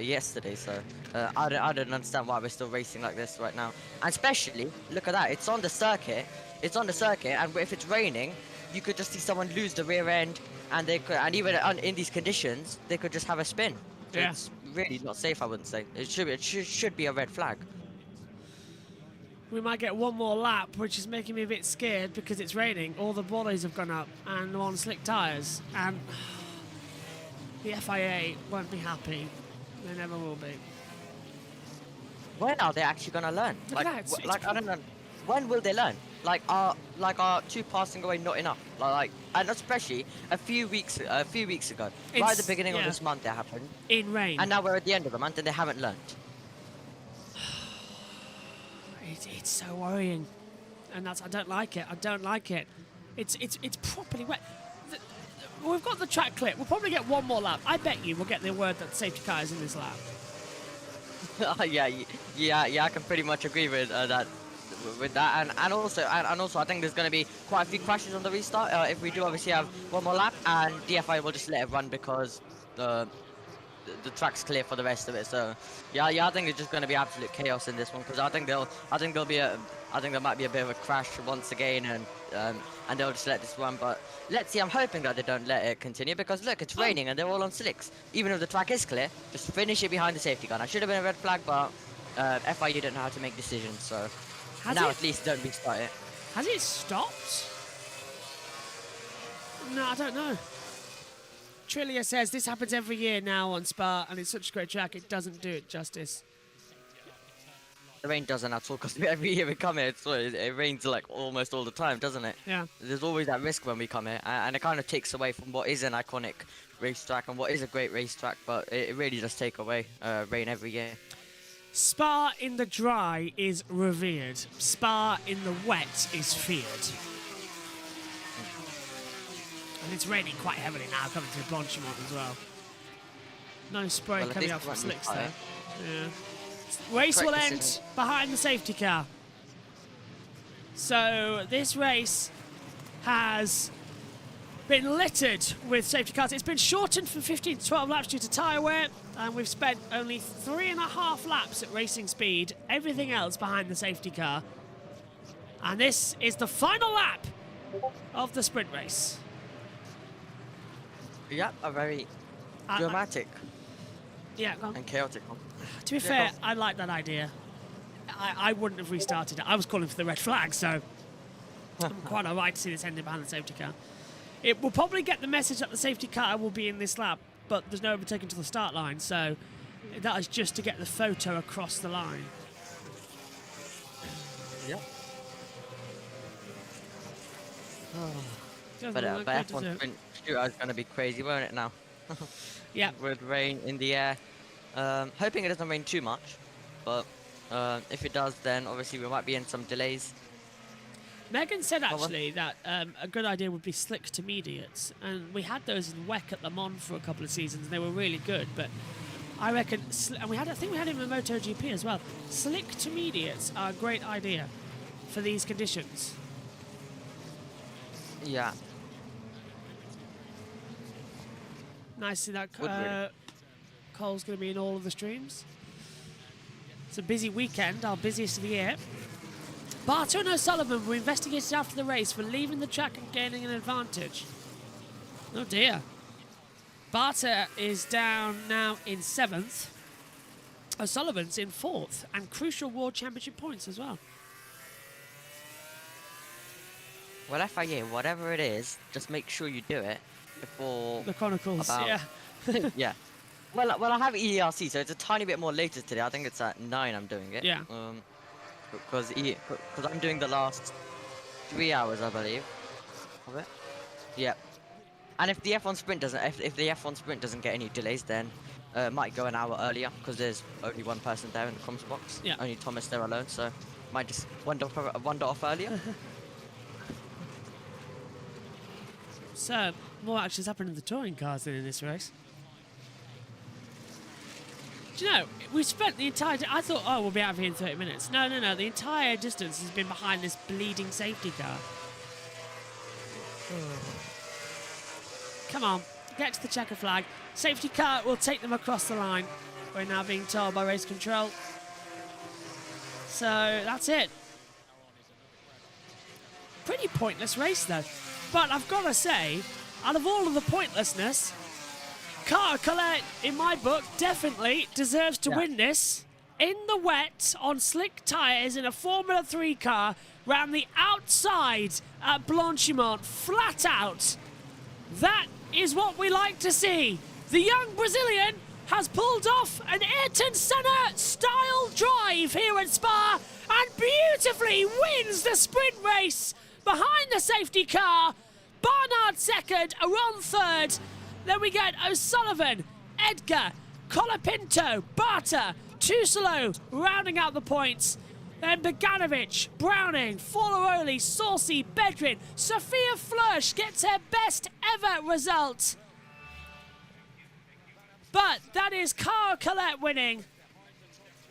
S3: Yesterday. So I don't understand why we're still racing like this right now. And especially, look at that, it's on the circuit. And if it's raining, you could just see someone lose the rear end, and even in these conditions, they could just have a spin.
S1: Yeah.
S3: It's really not safe, I wouldn't say. It should be a red flag.
S1: We might get one more lap, which is making me a bit scared because it's raining. All the bodies have gone up and we're on slick tyres. And the FIA won't be happy. They never will be.
S3: When are they actually going to learn? I don't know. When will they learn? Are 2 passing away not enough? And especially a few weeks ago, right at the beginning of this month, it happened.
S1: In rain.
S3: And now we're at the end of the month, and they haven't learned.
S1: It's so worrying, and I don't like it. I don't like it. It's properly wet. We've got the track clip. We'll probably get one more lap. I bet you we'll get the word that the safety car is in this lap.
S3: Yeah. I can pretty much agree with that. With that, and also I think there's going to be quite a few crashes on the restart if we do obviously have one more lap, and DFI will just let it run because the track's clear for the rest of it. So yeah, I think it's just going to be absolute chaos in this one because I think there might be a bit of a crash once again, and they'll just let this run. But let's see. I'm hoping that they don't let it continue because look, it's raining and they're all on slicks. Even if the track is clear, just finish it behind the safety car. That should have been a red flag, but FIU didn't know how to make decisions. So now at least don't restart it.
S1: Has it stopped? No, I don't know. Trillia says this happens every year now on Spa, and it's such a great track, it doesn't do it justice.
S3: The rain doesn't at all because every year we come here, it rains like almost all the time, doesn't it?
S1: Yeah.
S3: There's always that risk when we come here, and it kind of takes away from what is an iconic racetrack and what is a great racetrack, but it really does take away rain every year.
S1: Spa in the dry is revered. Spa in the wet is feared. And it's raining quite heavily now coming through Blanchimont as well. No spray
S3: Well, at
S1: coming
S3: least
S1: up from
S3: it won't
S1: slicks
S3: be
S1: there.
S3: fire.
S1: Yeah. Race will
S3: Correct
S1: end
S3: decision.
S1: behind the safety car. So this race has been littered with safety cars. It's been shortened from 15 to 12 laps due to tyre wear, and we've spent only 3.5 laps at racing speed. Everything else behind the safety car. And this is the final lap of the sprint race.
S3: Yeah, a very dramatic
S1: Yeah, go on.
S3: and chaotic one.
S1: To be fair, I like that idea. I wouldn't have restarted it. I was calling for the red flag, so I'm quite alright to see this ending behind the safety car. It will probably get the message that the safety car will be in this lap, but there's no overtaking to the start line, so that is just to get the photo across the line.
S3: Yeah.
S1: Doesn't
S3: But
S1: look great, does
S3: F1
S1: it?
S3: sprint shootout is going to be crazy, won't it now?
S1: Yeah.
S3: With rain in the air. Hoping it doesn't rain too much, but if it does, then obviously we might be in some delays.
S1: Megan said actually that a good idea would be slick to mediates, and we had those in WEC at Le Mans for a couple of seasons, and they were really good. But I reckon, and I think we had it in MotoGP as well. Slick to mediates are a great idea for these conditions.
S3: Yeah.
S1: Nice to see that
S3: Would really.
S1: Cole's going to be in all of the streams. It's a busy weekend, our busiest of the year. Barter and O'Sullivan were investigated after the race for leaving the track and gaining an advantage. Oh dear. Barter is down now in 7th. O'Sullivan's in 4th, and crucial World Championship points as well.
S3: Well, FIA, whatever it is, just make sure you do it before
S1: The Chronicles,
S3: about-
S1: yeah.
S3: yeah. Well, I have ERC, so it's a tiny bit more later today. I think it's at 9 I'm doing it.
S1: Yeah.
S3: Because I'm doing the last 3 hours, I believe. Of it. Yeah. And if the F1 sprint doesn't, if the F1 sprint doesn't get any delays, then it might go an hour earlier because there's only one person there in the comms box.
S1: Yeah.
S3: Only Thomas there alone, so might just wander off earlier.
S1: So, more action's happened in the touring cars than in this race. Do you know, we spent the entire I thought, oh, we'll be out of here in 30 minutes. No. The entire distance has been behind this bleeding safety car. Come on, get to the checker flag. Safety car will take them across the line. We're now being told by race control. So, that's it. Pretty pointless race, though. But I've got to say, out of all of the pointlessness, Carter Collette, in my book, definitely deserves to win this. In the wet, on slick tyres, in a Formula 3 car, round the outside at Blanchimont, flat out. That is what we like to see. The young Brazilian has pulled off an Ayrton Senna-style drive here at Spa and beautifully wins the sprint race behind the safety car. Barnard second, Aron third. Then we get O'Sullivan, Edgar, Colapinto, Barter, Tusolo rounding out the points. Then Beganovic, Browning, Forlaroli, Saucy, Bedrin, Sophia Flörsch gets her best ever result. But that is Carl Collette winning.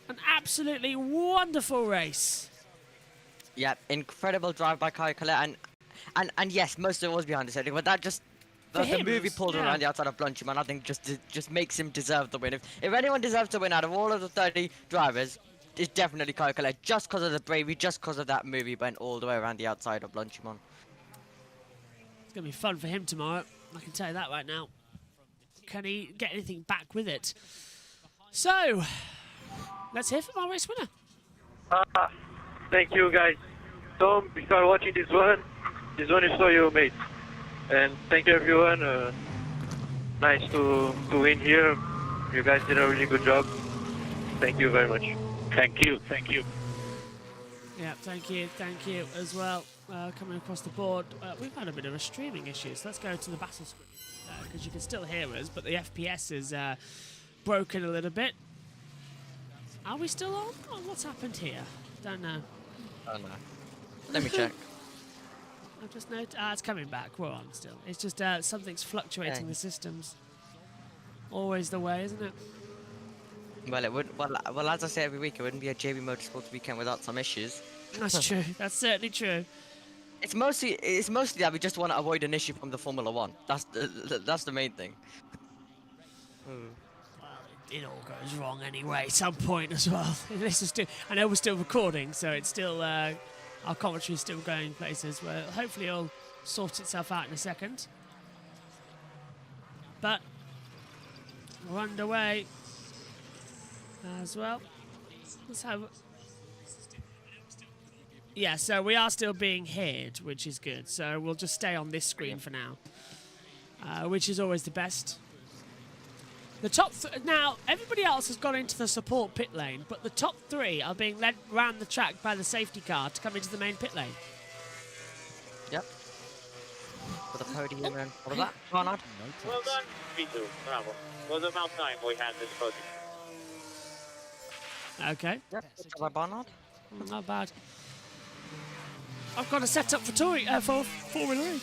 S1: An absolutely wonderful race.
S3: Yeah, incredible drive by Kai Collette, and yes, most of it was behind the safety, but
S1: For
S3: the
S1: him,
S3: movie pulled
S1: yeah.
S3: around the outside of Blanchimon, I think just makes him deserve the win. If anyone deserves to win out of all of the 30 drivers, it's definitely Kyle Collette, just because of the bravery, just because of that movie went all the way around the outside of Blanchimon.
S1: It's going to be fun for him tomorrow. I can tell you that right now. Can he get anything back with it? So, let's hear from our race winner.
S8: Thank you, guys. Tom, if you are watching this one is for you, mate. And thank you, everyone. Nice to win here. You guys did a really good job. Thank you very much. Thank you.
S1: Yeah, thank you as well. Coming across the board, we've had a bit of a streaming issue, so let's go to the battle screen because you can still hear us, but the FPS is broken a little bit. Are we still on? Oh, what's happened here? Don't know.
S3: Oh no. Let me check.
S1: I've just noticed. It's coming back. We're on still. It's just something's fluctuating the systems. Always the way, isn't it?
S3: Well, it would. Well, as I say every week, it wouldn't be a JB Motorsports weekend without some issues.
S1: That's true. That's certainly true.
S3: It's mostly that we just want to avoid an issue from the Formula One. That's the main thing.
S1: It all goes wrong anyway at some point as well. This is still, I know we're still recording, so it's still our commentary is still going places where hopefully it'll sort itself out in a second. But we're underway as well. Let's have. Yeah, so we are still being heard, which is good. So we'll just stay on this screen for now, which is always the best. The top now, everybody else has gone into the support pit lane, but the top three are being led round the track by the safety car to come into the main pit lane.
S3: Yep. For the podium and all of that. Barnard.
S8: Well done, V2. Bravo. Was about time we had this podium.
S1: Okay.
S3: Yep. Good job by Barnard.
S1: Not bad. I've got a setup for touring for Formula E.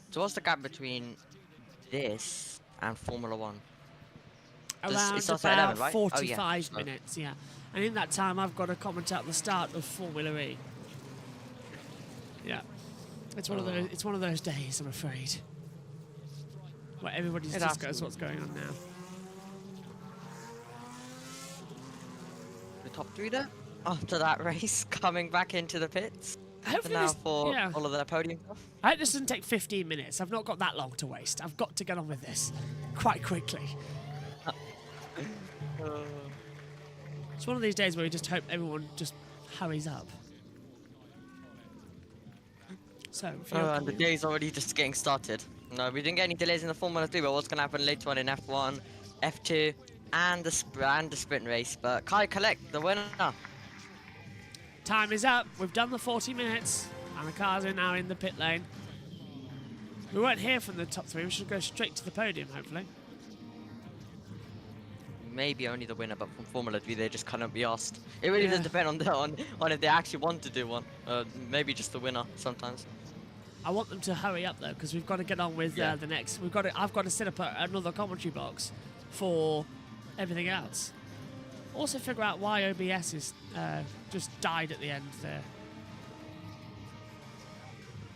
S3: So what's the gap between this and Formula One?
S1: Around
S3: it starts
S1: about
S3: at 11, right?
S1: 45
S3: Oh, yeah.
S1: minutes, yeah. And in that time, I've got to comment out the start of Formula E. Yeah, it's one of those. It's one of those days, I'm afraid, where everybody just goes, "What's going on now?"
S3: The top three there after that race coming back into the pits.
S1: Hopefully,
S3: now
S1: this,
S3: for
S1: yeah.
S3: all of their podium stuff.
S1: I hope this doesn't take 15 minutes. I've not got that long to waste. I've got to get on with this quite quickly. It's one of these days where we just hope everyone just hurries up. So,
S3: And the day's already just getting started. No, we didn't get any delays in the Formula 3, but what's going to happen later on in F1, F2, and the sprint race. But Kai Collette, the winner.
S1: Time is up. We've done the 40 minutes, and the cars are now in the pit lane. We won't hear from the top three. We should go straight to the podium, hopefully.
S3: Maybe only the winner, but from Formula 3 they just cannot be asked. It really does depend on if they actually want to do one. Maybe just the winner sometimes.
S1: I want them to hurry up though, because we've got to get on with the next. I've got to set up another commentary box for everything else. Also, figure out why OBS is just died at the end there.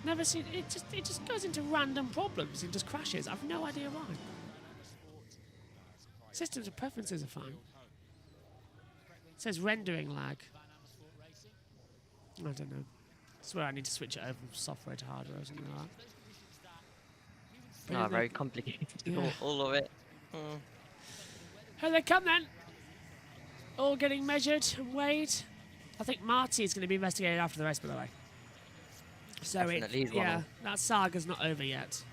S1: Never seen it. It just goes into random problems. It just crashes. I've no idea why. Systems and preferences are fine. It says rendering lag. I don't know. I swear I need to switch it over from software to hardware or something like that. But
S3: No, very complicated.
S1: Yeah.
S3: All of it.
S1: Here they come then. All getting measured and weighed. I think Marty is going to be investigated after the race, by the way. So
S3: Definitely he's one of them.
S1: that saga's not over yet.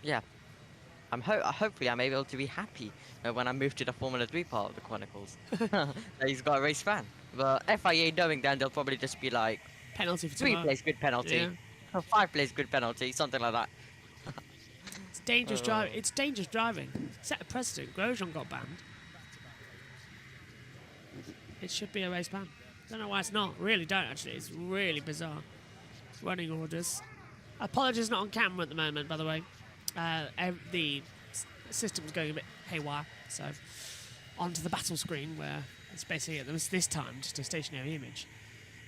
S3: Yeah. Hopefully I'm able to be happy when I move to the Formula 3 part of the Chronicles. That he's got a race fan. But FIA knowing that, they'll probably just be like,
S1: Penalty for
S3: 3
S1: tomorrow.
S3: plays good penalty,
S1: Yeah.
S3: 5 plays good penalty, something like that.
S1: It's dangerous driving. It's dangerous driving. Set a precedent. Grosjean got banned. It should be a race ban. Don't know why it's not. Really don't actually. It's really bizarre. Running orders. Apologies, not on camera at the moment, by the way. The system's going a bit haywire. So onto the battle screen where it's basically this time just a stationary image.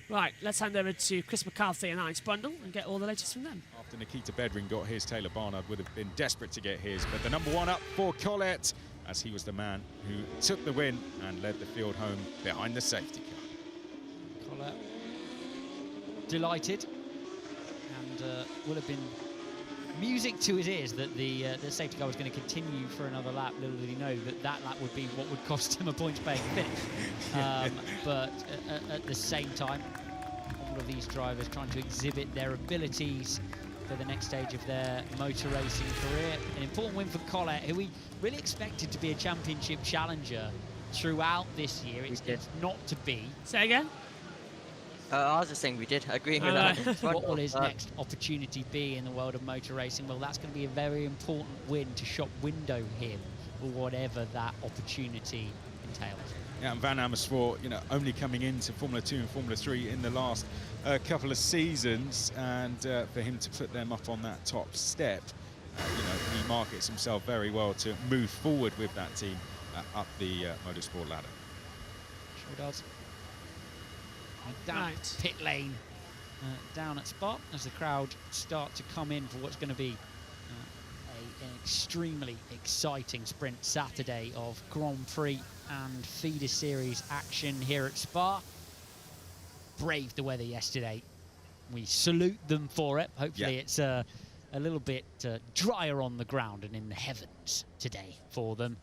S1: Right, let's hand over to Chris McCarthy and Alex Brundle and get all the latest from them.
S2: After Nikita Bedrin got his, Taylor Barnard would have been desperate to get his, but the number one up for Collett, as he was the man who took the win and led the field home behind the safety car.
S10: Collett delighted, and will have been music to his ears that the safety car was going to continue for another lap. Little did he know that that lap would be what would cost him a points-paying finish. But at the same time, all of these drivers trying to exhibit their abilities for the next stage of their motor racing career. An important win for Collett, who we really expected to be a championship challenger throughout this year. It's not to be.
S1: Say again?
S3: I was just saying we did, agreeing with that.
S10: What will his next opportunity be in the world of motor racing? Well, that's going to be a very important win to shop window him for whatever that opportunity entails.
S2: Yeah, and Van Amersfoort, only coming into Formula 2 and Formula 3 in the last couple of seasons, and for him to put them up on that top step, he markets himself very well to move forward with that team up the motorsport ladder.
S10: Sure does. Down pit lane, down at Spa, as the crowd start to come in for what's going to be an extremely exciting sprint Saturday of Grand Prix and feeder series action here at Spa. Braved the weather yesterday. We salute them for it. Hopefully it's a little bit drier on the ground and in the heavens today for them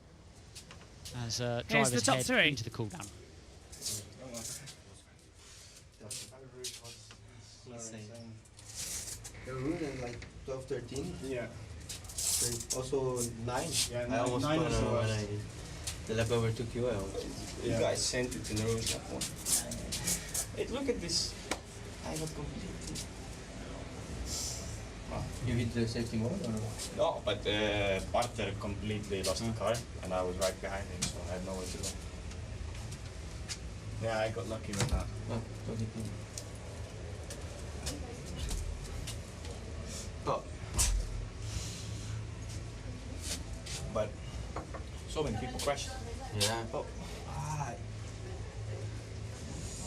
S10: as drivers head into the cool down.
S11: The rule in like 12, 13.
S12: Yeah.
S11: Also 9.
S12: Yeah,
S11: I almost
S12: nine
S11: won
S12: also
S11: when the lap overtook you.
S12: You guys sent it in the rules that one. Hey, look at this. I got completely.
S11: You hit the safety mode or no?
S12: No, but Barter completely lost the car and I was right behind him, so I had nowhere to go. Yeah, I got lucky with that.
S11: Oh,
S12: Oh. But so many people crashed.
S11: Yeah.
S12: Oh.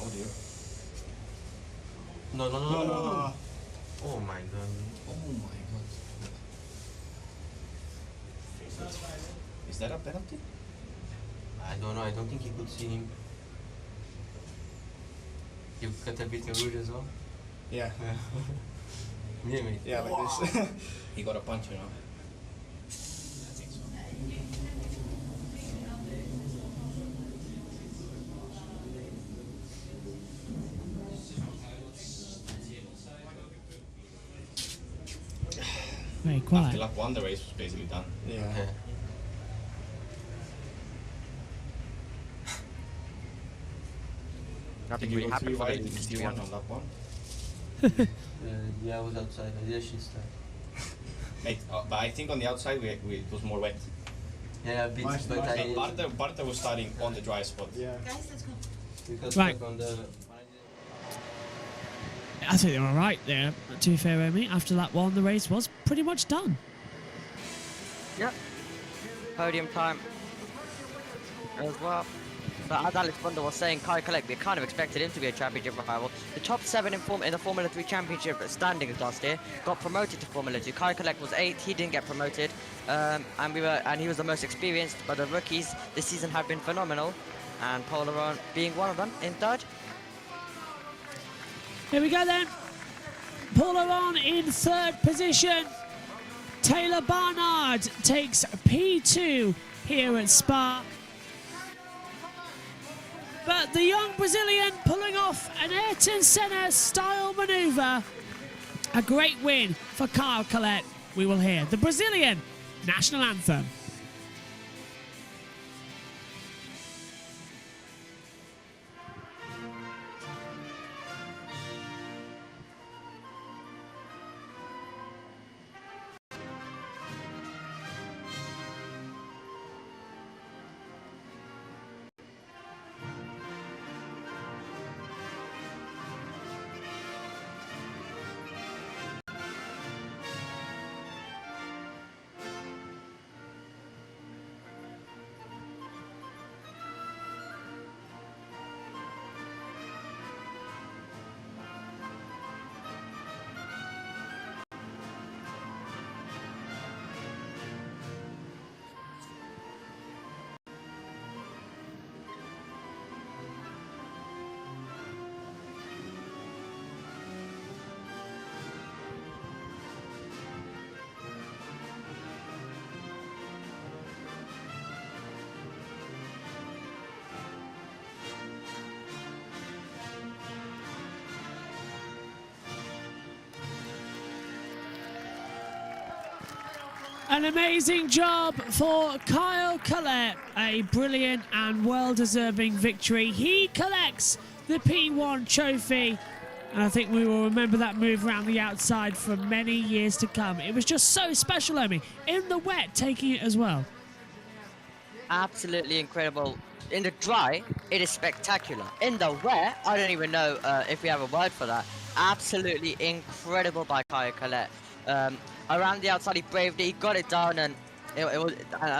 S12: Oh dear.
S11: No. Oh my god.
S12: Oh my god. Is that a penalty?
S11: I don't know. I don't think you could see him. You got a bit of rouge as well?
S12: Yeah.
S11: Yeah, mate.
S12: Yeah, like this. He got a punch, you know.
S1: Very quiet.
S12: After lap 1, the race was basically done.
S11: Yeah.
S3: Nothing
S12: Did you
S3: really
S12: go
S3: happened
S12: 3
S3: for
S12: wide
S3: the
S12: in
S3: to be
S12: Q1
S3: honest.
S12: on lap 1?
S11: Yeah, I was outside. I didn't start.
S12: Mate, but I think on the outside it was more wet.
S11: Yeah, a bit, but I...
S12: Barter was starting on the dry spot.
S11: Yeah.
S13: Guys, let's go.
S11: Because
S1: Right.
S11: on the...
S1: I think they were right there, to be fair, Amy. After lap 1, the race was pretty much done.
S3: Yep. Podium time as well. But as Alex Brundle was saying, Kai Collett, we kind of expected him to be a championship rival. The top 7 in the Formula 3 Championship standings last year got promoted to Formula 2. Kai Collett was 8th, he didn't get promoted, and he was the most experienced. But the rookies this season have been phenomenal, and Polaron being one of them in 3rd.
S1: Here we go then. Polaron in 3rd position. Taylor Barnard takes P2 here at Spa. But the young Brazilian pulling off an Ayrton Senna style maneuver. A great win for Kyle Collett. We will hear the Brazilian national anthem. An amazing job for Kyle Collette. A brilliant and well-deserving victory. He collects the P1 trophy. And I think we will remember that move around the outside for many years to come. It was just so special, Omi. In the wet, taking it as well.
S3: Absolutely incredible. In the dry, it is spectacular. In the wet, I don't even know if we have a word for that. Absolutely incredible by Kyle Collette. Around the outside, he braved it. He got it down, and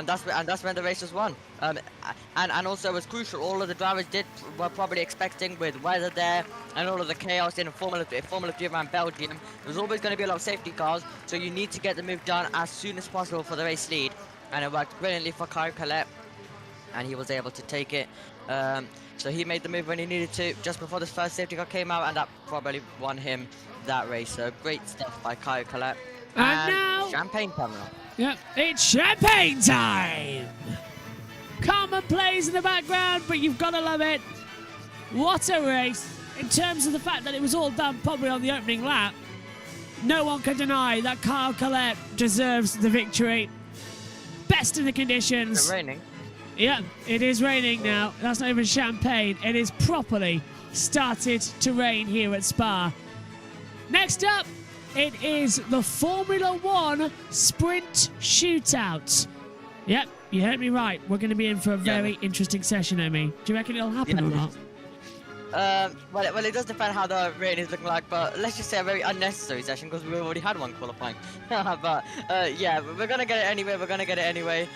S3: that's when the race was won. And also it was crucial. All of the drivers were probably expecting, with weather there and all of the chaos in Formula 3 around Belgium, there's always going to be a lot of safety cars. So you need to get the move done as soon as possible for the race lead. And it worked brilliantly for Kyle Collette, and he was able to take it. So he made the move when he needed to, just before the first safety car came out, and that probably won him that race. So great stuff by Kyle Collette.
S1: And now,
S3: champagne coming up.
S1: Yep, it's champagne time! Carmen plays in the background, but you've got to love it. What a race. In terms of the fact that it was all done probably on the opening lap, no one can deny that Kyle Collette deserves the victory. Best in the conditions.
S3: It's raining.
S1: Yeah, it is raining now. That's not even champagne. It is properly started to rain here at Spa. Next up, it is the Formula 1 Sprint Shootout. Yep, you heard me right. We're going to be in for a very interesting session, Omi. Do you reckon it'll happen or not?
S3: Well, it does depend how the rain is looking like, but let's just say a very unnecessary session because we've already had one qualifying. But yeah, we're gonna get it anyway.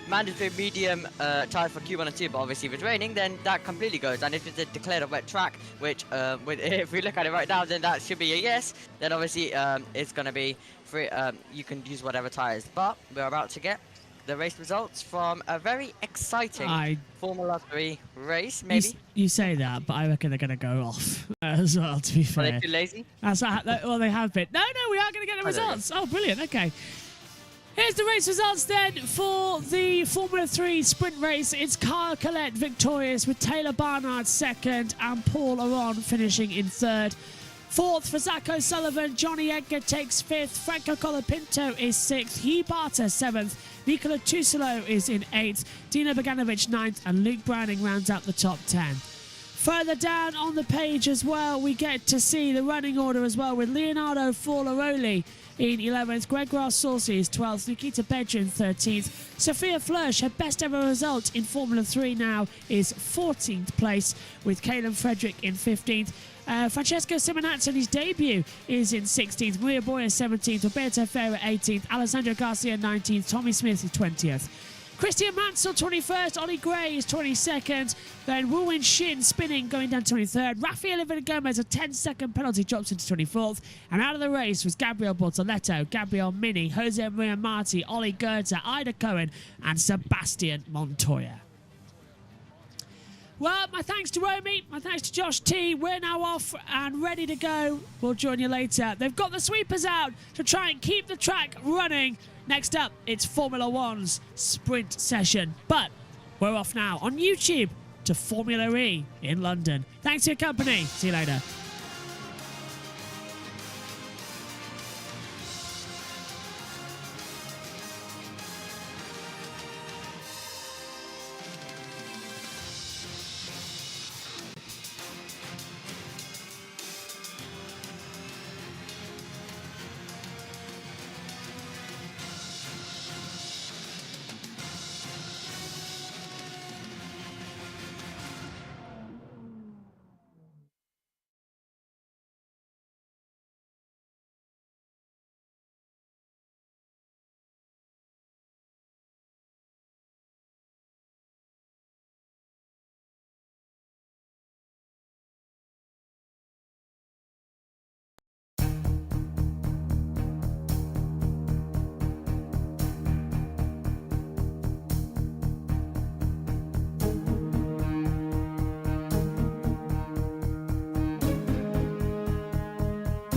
S3: Mandatory medium tires for Q1 and 2, but obviously if it's raining, then that completely goes. And if it's a declared a wet track, which if we look at it right now, then that should be a yes. Then obviously it's gonna be free. You can use whatever tires. But we're about to get the race results from a very exciting Formula 3 race, maybe?
S1: You say that, but I reckon they're going to go off as well, to be fair.
S3: Are they too lazy?
S1: Well, they have been. No, we are going to get the results. Oh, brilliant. Okay. Here's the race results then for the Formula 3 sprint race. It's Kyle Collette victorious with Taylor Barnard second and Paul Aron finishing in third. Fourth for Zach O'Sullivan, Johnny Edgar takes fifth, Franco Colapinto is sixth, Hugh Barter seventh, Nicola Tusolo is in eighth, Dino Boganovic ninth, and Luke Browning rounds out the top 10. Further down on the page as well, we get to see the running order as well with Leonardo Forlaroli in 11th, Gregoire Saucy is 12th, Nikita Bedrin 13th, Sophia Flörsch, her best ever result in Formula 3 now, is 14th place, with Caleb Frederick in 15th. Francesco Simonazzi, his debut, is in 16th, Maria Boyer 17th, Roberto Ferreira 18th, Alessandro Garcia 19th, Tommy Smith is 20th. Christian Mansell 21st, Ollie Gray is 22nd, then Wu Win Shin spinning going down 23rd, Rafael Oliveira Gomez a 10-second penalty drops into 24th, and out of the race was Gabriel Bortoletto, Gabriel Mini, Jose Maria Marti, Ollie Goethe, Ida Cohen and Sebastian Montoya. Well, my thanks to Omi, my thanks to Josh T. We're now off and ready to go. We'll join you later. They've got the sweepers out to try and keep the track running. Next up, it's Formula 1's sprint session. But we're off now on YouTube to Formula E in London. Thanks for your company. See you later.